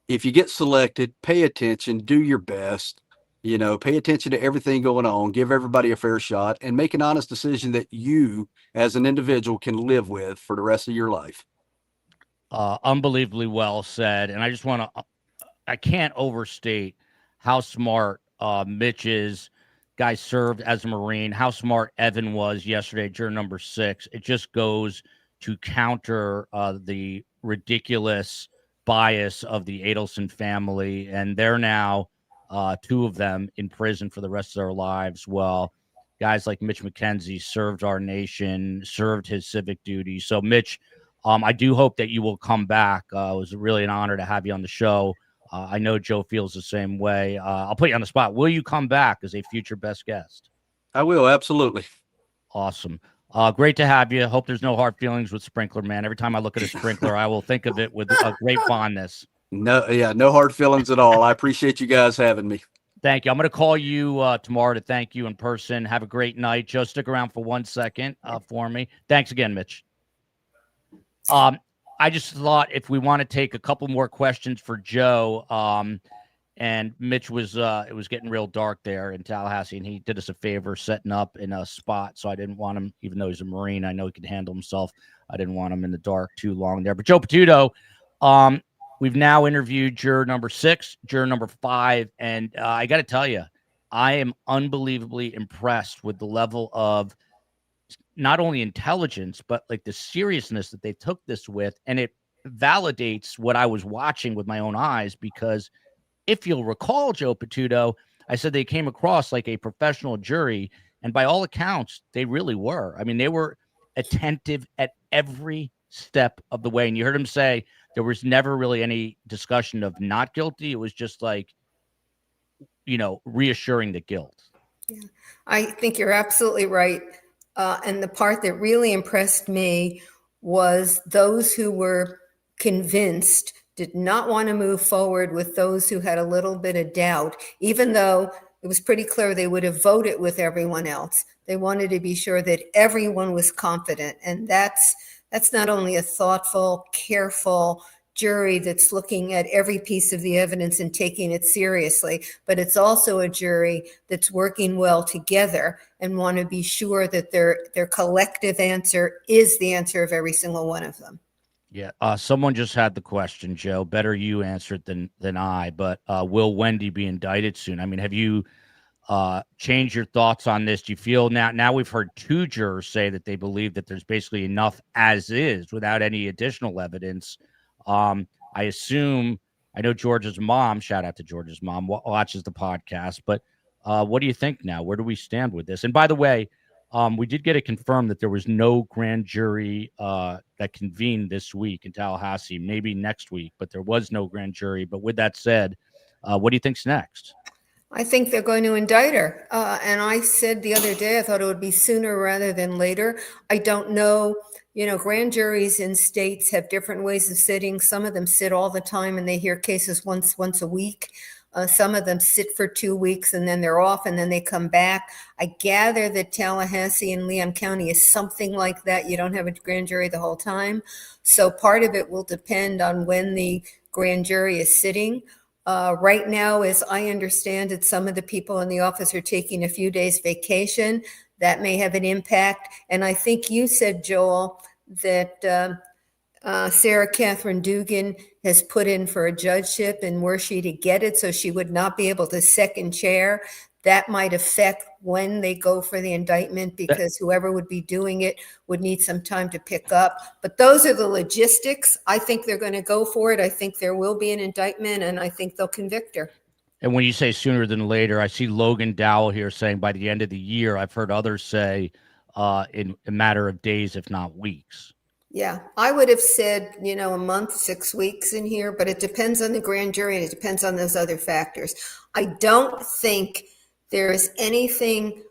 If you get selected, pay attention, do your best, pay attention to everything going on, give everybody a fair shot, and make an honest decision that you as an individual can live with for the rest of your life. Unbelievably well said. And I can't overstate how smart Mitch is. Guy served as a Marine, how smart Evan was yesterday, juror number 6. It just goes to counter the ridiculous bias of the Adelson family. And they're now, 2 of them, in prison for the rest of their lives. Well, guys like Mitch McKenzie served our nation, served his civic duty. So, Mitch, I do hope that you will come back. It was really an honor to have you on the show. I know Joe feels the same way. I'll put you on the spot. Will you come back as a future best guest? I will, absolutely. Awesome. Great to have you. Hope there's no hard feelings with Sprinkler, man. Every time I look at a sprinkler, I will think of it with a great fondness. No hard feelings at all. I appreciate you guys having me. Thank you. I'm going to call you tomorrow to thank you in person. Have a great night. Joe, stick around for 1 second for me. Thanks again, Mitch. I just thought if we want to take a couple more questions for Joe, and Mitch was, it was getting real dark there in Tallahassee, and he did us a favor setting up in a spot. So I didn't want him, even though he's a Marine, I know he could handle himself. I didn't want him in the dark too long there. But Joe Potuto, we've now interviewed juror number 6, juror number 5, and I got to tell you, I am unbelievably impressed with the level of not only intelligence, but like the seriousness that they took this with. And it validates what I was watching with my own eyes, because if you'll recall, Joe Potuto, I said they came across like a professional jury, and by all accounts, they really were. I mean, they were attentive at every step of the way. And you heard him say there was never really any discussion of not guilty. It was just like, reassuring the guilt. Yeah, I think you're absolutely right. And the part that really impressed me was those who were convinced did not want to move forward with those who had a little bit of doubt, even though it was pretty clear they would have voted with everyone else. They wanted to be sure that everyone was confident. And that's not only a thoughtful, careful jury that's looking at every piece of the evidence and taking it seriously, but it's also a jury that's working well together and want to be sure that their collective answer is the answer of every single one of them. Yeah. Someone just had the question, Joe. Better you answer it than I, but will Wendi be indicted soon? I mean, have you changed your thoughts on this? Do you feel now we've heard 2 jurors say that they believe that there's basically enough as is without any additional evidence? I assume, I know George's mom, shout out to George's mom, watches the podcast, but what do you think now? Where do we stand with this? And by the way, we did get it confirmed that there was no grand jury that convened this week in Tallahassee, maybe next week, but there was no grand jury. But with that said, what do you think's next? I think they're going to indict her. And I said the other day, I thought it would be sooner rather than later. I don't know. Grand juries in states have different ways of sitting. Some of them sit all the time and they hear cases once a week. Some of them sit for 2 weeks and then they're off and then they come back. I gather that Tallahassee and Leon County is something like that. You don't have a grand jury the whole time. So part of it will depend on when the grand jury is sitting. Right now, as I understand it, some of the people in the office are taking a few days vacation. That may have an impact. And I think you said, Joel, that Sarah Catherine Dugan has put in for a judgeship, and were she to get it, so she would not be able to second chair. That might affect when they go for the indictment, because whoever would be doing it would need some time to pick up. But those are the logistics. I think they're going to go for it. I think there will be an indictment, and I think they'll convict her. And when you say sooner than later, I see Logan Dowell here saying by the end of the year. I've heard others say in a matter of days, if not weeks. Yeah, I would have said, a month, 6 weeks in here, but it depends on the grand jury and it depends on those other factors. I don't think there is anything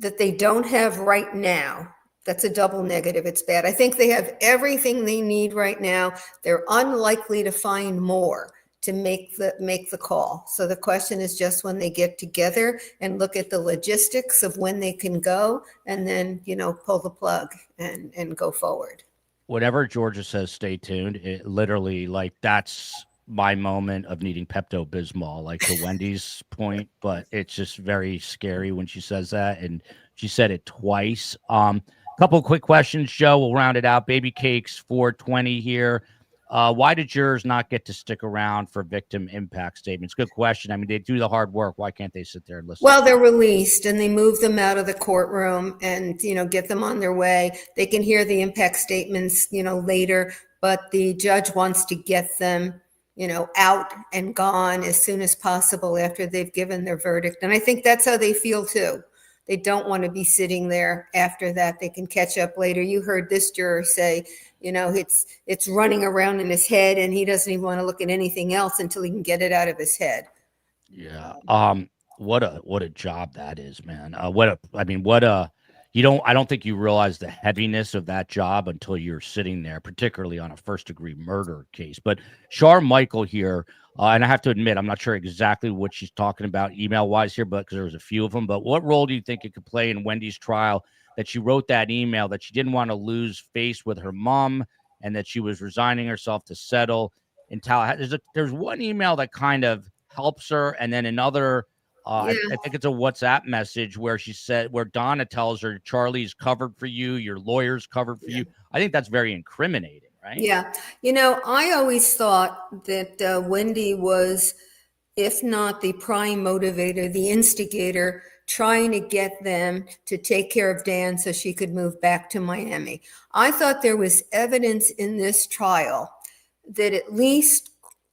that they don't have right now. That's a double negative. It's bad. I think they have everything they need right now. They're unlikely to find more to make the call. So the question is just when they get together and look at the logistics of when they can go, and then, pull the plug and go forward. Whatever Georgia says, stay tuned. It literally, like, that's my moment of needing Pepto-Bismol, like to Wendy's point, but it's just very scary when she says that, and she said it twice. Couple of quick questions, Joe. We'll round it out. Baby Cakes 420 here. Why did jurors not get to stick around for victim impact statements? Good question. I mean, they do the hard work. Why can't they sit there and listen? Well, they're released and they move them out of the courtroom and, get them on their way. They can hear the impact statements, later, but the judge wants to get them, out and gone as soon as possible after they've given their verdict. And I think that's how they feel too. They don't want to be sitting there after that. They can catch up later. You heard this juror say, it's running around in his head and he doesn't even want to look at anything else until he can get it out of his head. Yeah. What a job that is, man. I don't think you realize the heaviness of that job until you're sitting there, particularly on a first-degree murder case. But Char Michael here, and I have to admit, I'm not sure exactly what she's talking about email-wise here, but because there was a few of them. But what role do you think it could play in Wendy's trial that she wrote that email that she didn't want to lose face with her mom and that she was resigning herself to settle in Tallahassee? There's one email that kind of helps her, and then another. I think it's a WhatsApp message where Donna tells her, Charlie's covered for you, your lawyer's covered for you. I think that's very incriminating, right? Yeah. I always thought that Wendi was, if not the prime motivator, the instigator, trying to get them to take care of Dan so she could move back to Miami. I thought there was evidence in this trial that at least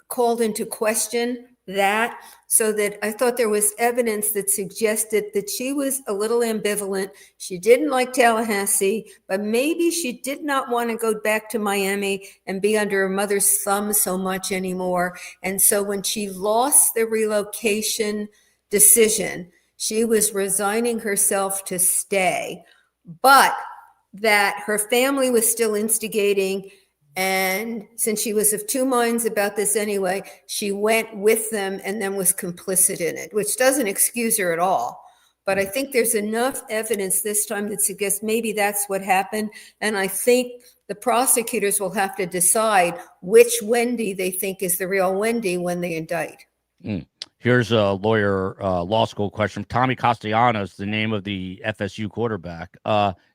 called into question that, so that I thought there was evidence that suggested that she was a little ambivalent. She didn't like Tallahassee, but maybe she did not want to go back to Miami and be under her mother's thumb so much anymore. And so when she lost the relocation decision, she was resigning herself to stay, but that her family was still instigating. And since she was of two minds about this anyway, she went with them and then was complicit in it, which doesn't excuse her at all. But I think there's enough evidence this time that suggests maybe that's what happened. And I think the prosecutors will have to decide which Wendi they think is the real Wendi when they indict. Here's a lawyer law school question. Tommy Castellanos, the name of the FSU quarterback.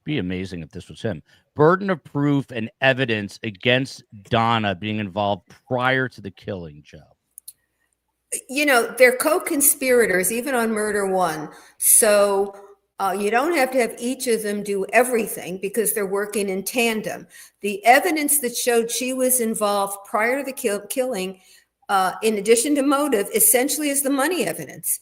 Be amazing if this was him. Burden of proof and evidence against Donna being involved prior to the killing, Joe. They're co-conspirators, even on murder one. So you don't have to have each of them do everything because they're working in tandem. The evidence that showed she was involved prior to the killing, in addition to motive, essentially is the money evidence.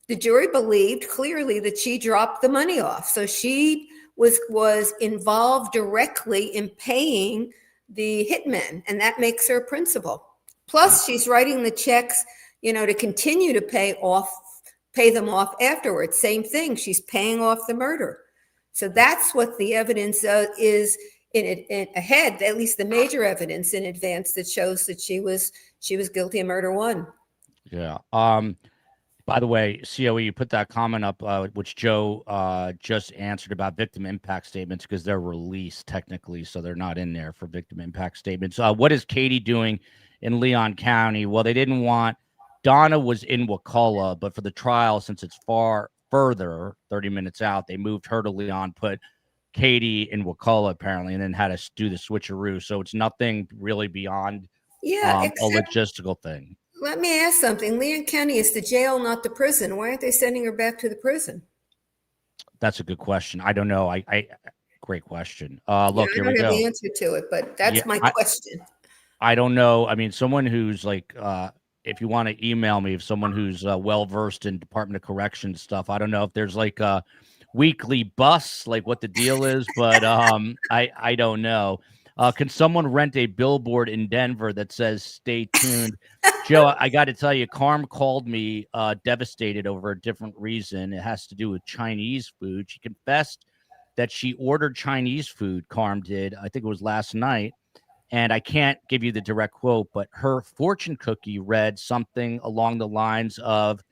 The jury believed clearly that she dropped the money off. So she was involved directly in paying the hitmen, and that makes her a principal. Plus, she's writing the checks, to continue to pay them off afterwards. Same thing. She's paying off the murder. So that's what the evidence is in ahead, at least the major evidence in advance that shows that she was guilty of murder one. Yeah. By the way, COE, you put that comment up, which Joe just answered about victim impact statements because they're released technically, so they're not in there for victim impact statements. What is Katie doing in Leon County? Well, they didn't want Donna was in Wakulla, but for the trial, since it's far further, 30 minutes out, they moved her to Leon, put Katie in Wakulla apparently, and then had us do the switcheroo. So it's nothing really beyond a logistical thing. Let me ask something. Leon County is the jail, not the prison. Why aren't they sending her back to the prison? That's a good question. I don't know. Great question. Look, I here don't we have go. the answer to it, but that's my question. I don't know. I mean, someone who's like, if you want to email me, if someone who's well-versed in Department of Corrections stuff, I don't know if there's like a weekly bus, like what the deal is, but I don't know. Can someone rent a billboard in Denver that says "Stay tuned"? Joe, I got to tell you, Carm called me devastated over a different reason. It has to do with Chinese food. She confessed that she ordered Chinese food. Carm did. I think it was last night. And I can't give you the direct quote, but her fortune cookie read something along the lines of,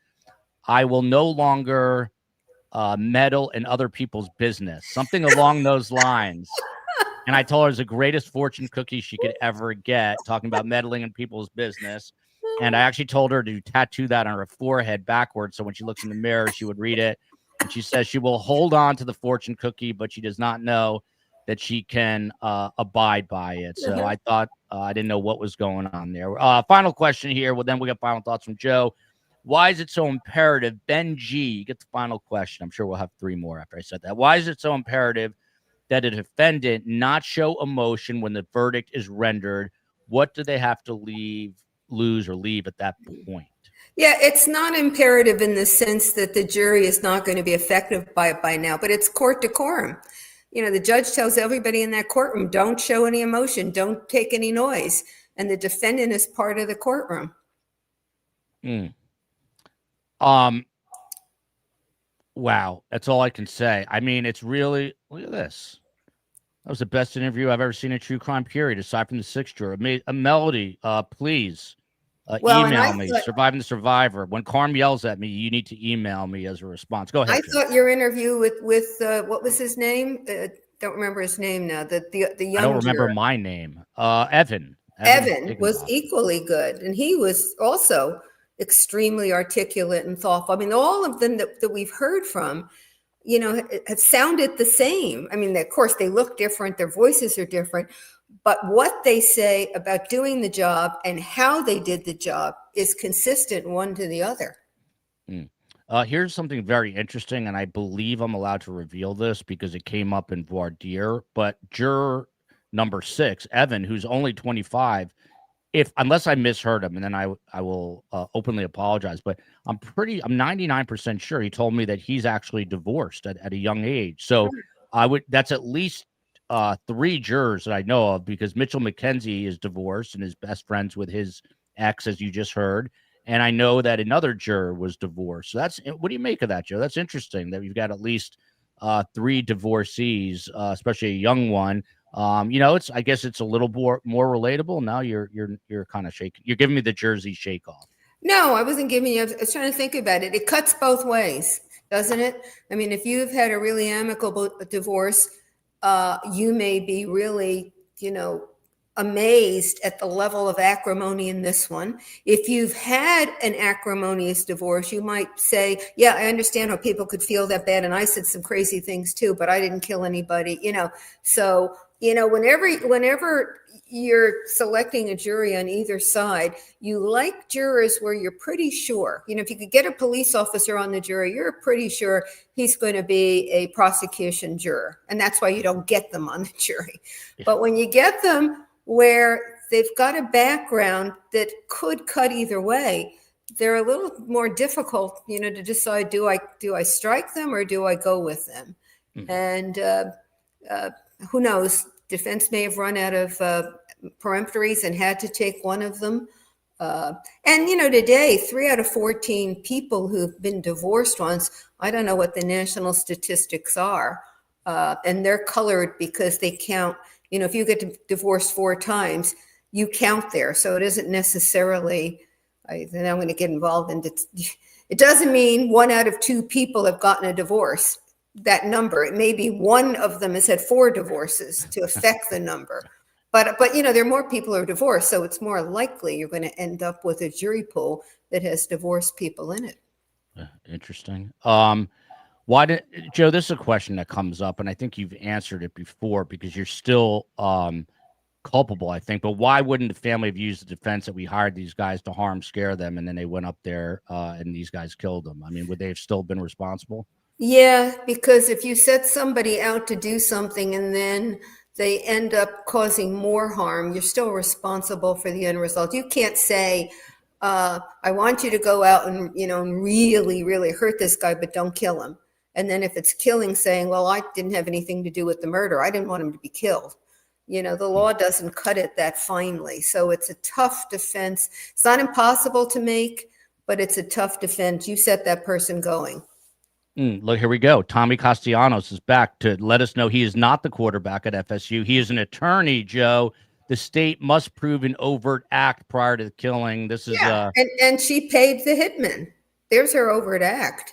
"I will no longer meddle in other people's business," something along those lines. And I told her it was the greatest fortune cookie she could ever get, talking about meddling in people's business. And I actually told her to tattoo that on her forehead backwards, so when she looks in the mirror, she would read it. And she says she will hold on to the fortune cookie, but she does not know that she can abide by it. So I thought I didn't know what was going on there. Final question here. Well, then we got final thoughts from Joe. Why is it so imperative? Ben G, you get the final question. I'm sure we'll have 3 more after I said that. Why is it so imperative that a defendant not show emotion when the verdict is rendered? What do they have to lose or leave at that point? Yeah, it's not imperative in the sense that the jury is not going to be affected by it by now, but it's court decorum. You know, the judge tells everybody in that courtroom, don't show any emotion, don't take any noise. And the defendant is part of the courtroom. Wow, that's all I can say. I mean, it's really, look at this. That was the best interview I've ever seen in true crime, period, aside from the 6th juror. Melody, please email me, Surviving the Survivor. When Carm yells at me, you need to email me as a response. Go ahead. I thought your interview with what was his name? Don't remember his name now. The young I don't remember juror. my name. Evan Was equally good. And he was also extremely articulate and thoughtful. I mean, all of them that we've heard from, you know, have sounded the same. I mean, of course, they look different. Their voices are different. But what they say about doing the job and how they did the job is consistent one to the other. Here's something very interesting, and I believe I'm allowed to reveal this because it came up in voir dire. But juror number 6, Evan, who's only 25, unless I misheard him, and then I will openly apologize, but I'm 99% sure he told me that he's actually divorced at a young age. So that's at least 3 jurors that I know of, because Mitchell McKenzie is divorced and is best friends with his ex, as you just heard. And I know that another juror was divorced. So what do you make of that, Joe? That's interesting that we've got at least 3 divorcees, especially a young one. You know, I guess it's a little more relatable. Now you're kind of shaking. You're giving me the Jersey shake off. No, I wasn't giving you. I was trying to think about it. It cuts both ways, doesn't it? I mean, if you've had a really amicable divorce, you may be really, you know, amazed at the level of acrimony in this one. If you've had an acrimonious divorce, you might say, yeah, I understand how people could feel that bad. And I said some crazy things too, but I didn't kill anybody, you know. So, you know, whenever you're selecting a jury on either side, you like jurors where you're pretty sure, you know, if you could get a police officer on the jury, you're pretty sure he's going to be a prosecution juror. And that's why you don't get them on the jury. But when you get them where they've got a background that could cut either way, they're a little more difficult, you know, to decide, do I strike them or do I go with them? And who knows? Defense may have run out of peremptories and had to take one of them. And, you know, today, 3 out of 14 people who've been divorced once, I don't know what the national statistics are, and they're colored because they count. You know, if you get divorced 4 times, you count there. So it isn't necessarily, then I'm going to get involved in it. It doesn't mean 1 out of 2 people have gotten a divorce. That number, it may be one of them has had 4 divorces to affect the number. But you know, there are more people who are divorced, so it's more likely you're going to end up with a jury pool that has divorced people in it. Interesting. Joe, this is a question that comes up, and I think you've answered it before because you're still culpable, I think. But why wouldn't the family have used the defense that we hired these guys to harm, scare them, and then they went up there and these guys killed them? I mean, would they have still been responsible? Yeah, because if you set somebody out to do something and then they end up causing more harm, you're still responsible for the end result. You can't say, I want you to go out and, you know, and really, really hurt this guy, but don't kill him. And then if it's killing, saying, well, I didn't have anything to do with the murder. I didn't want him to be killed. The law doesn't cut it that finely. So it's a tough defense. It's not impossible to make, but it's a tough defense. You set that person going. Look, here we go. Tommy Castellanos is back to let us know he is not the quarterback at FSU. He is an attorney, Joe. The state must prove an overt act prior to the killing. This is and she paid the hitman. There's her overt act.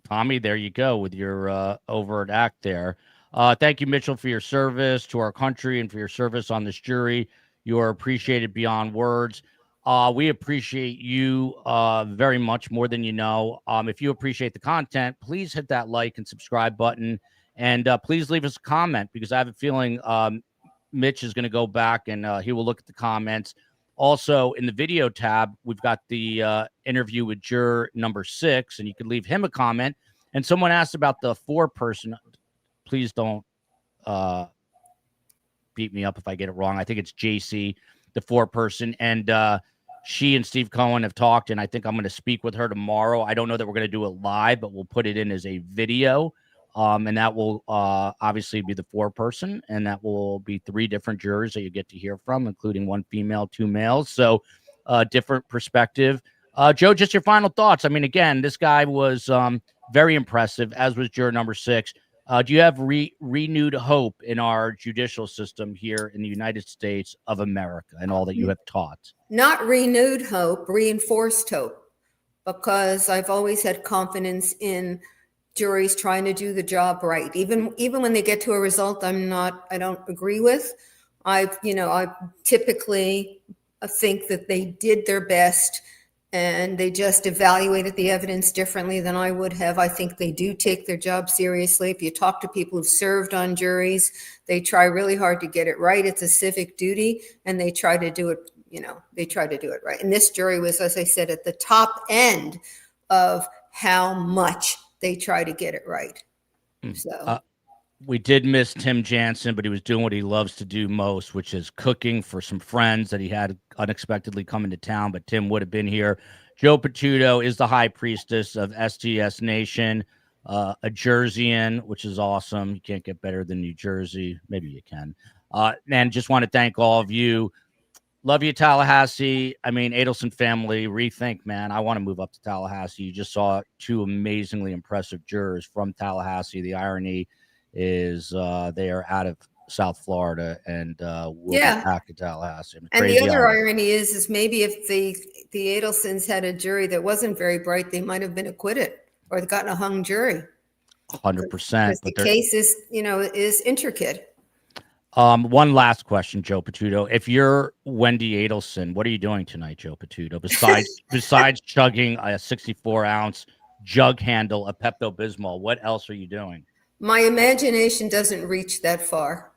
Tommy, there you go with your overt act there. Thank you, Mitchell, for your service to our country and for your service on this jury. You are appreciated beyond words. We appreciate you very much, more than you know. If you appreciate the content, please hit that like and subscribe button. And please leave us a comment, because I have a feeling Mitch is going to go back and he will look at the comments. Also, in the video tab, we've got the interview with juror number 6, and you can leave him a comment. And someone asked about the 4-person. Please don't beat me up if I get it wrong. I think it's JC, the 4-person. And she and Steve Cohen have talked, and I think I'm going to speak with her tomorrow. I don't know that we're going to do it live, but we'll put it in as a video. And that will obviously be the 4-person, and that will be 3 different jurors that you get to hear from, including 1 female, 2 males. So different perspective. Joe, just your final thoughts. I mean, again, this guy was very impressive, as was juror number 6. Do you have renewed hope in our judicial system here in the United States of America and all that you have taught? Not renewed hope, reinforced hope, because I've always had confidence in juries trying to do the job right. Even when they get to a result I don't agree with, I typically think that they did their best and they just evaluated the evidence differently than I would have. I think they do take their job seriously. If you talk to people who've served on juries, they try really hard to get it right. It's a civic duty, and they try to do it, they try to do it right. And this jury was, as I said, at the top end of how much they try to get it right. So we did miss Tim Jansen, but he was doing what he loves to do most, which is cooking for some friends that he had unexpectedly come into town, but Tim would have been here. Joe Potuto is the high priestess of STS Nation, a Jerseyan, which is awesome. You can't get better than New Jersey. Maybe you can. And just want to thank all of you. Love you, Tallahassee. I mean, Adelson family, rethink, man. I want to move up to Tallahassee. You just saw 2 amazingly impressive jurors from Tallahassee. The irony is they are out of South Florida, and we'll be back to Tallahassee. And the other irony is maybe if the Adelsons had a jury that wasn't very bright, they might have been acquitted or gotten a hung jury. 100%. The case is, is intricate. One last question, Joe Potuto. If you're Wendi Adelson, what are you doing tonight, Joe Potuto? Besides chugging a 64-ounce jug handle of Pepto-Bismol, what else are you doing? My imagination doesn't reach that far.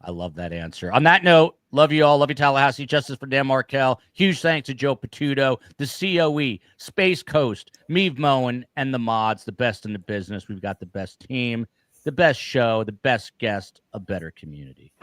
I love that answer. On that note, love you all. Love you, Tallahassee. Justice for Dan Markel. Huge thanks to Joe Potuto, the COE, Space Coast, Meave Moen, and the mods, the best in the business. We've got the best team, the best show, the best guest, a better community.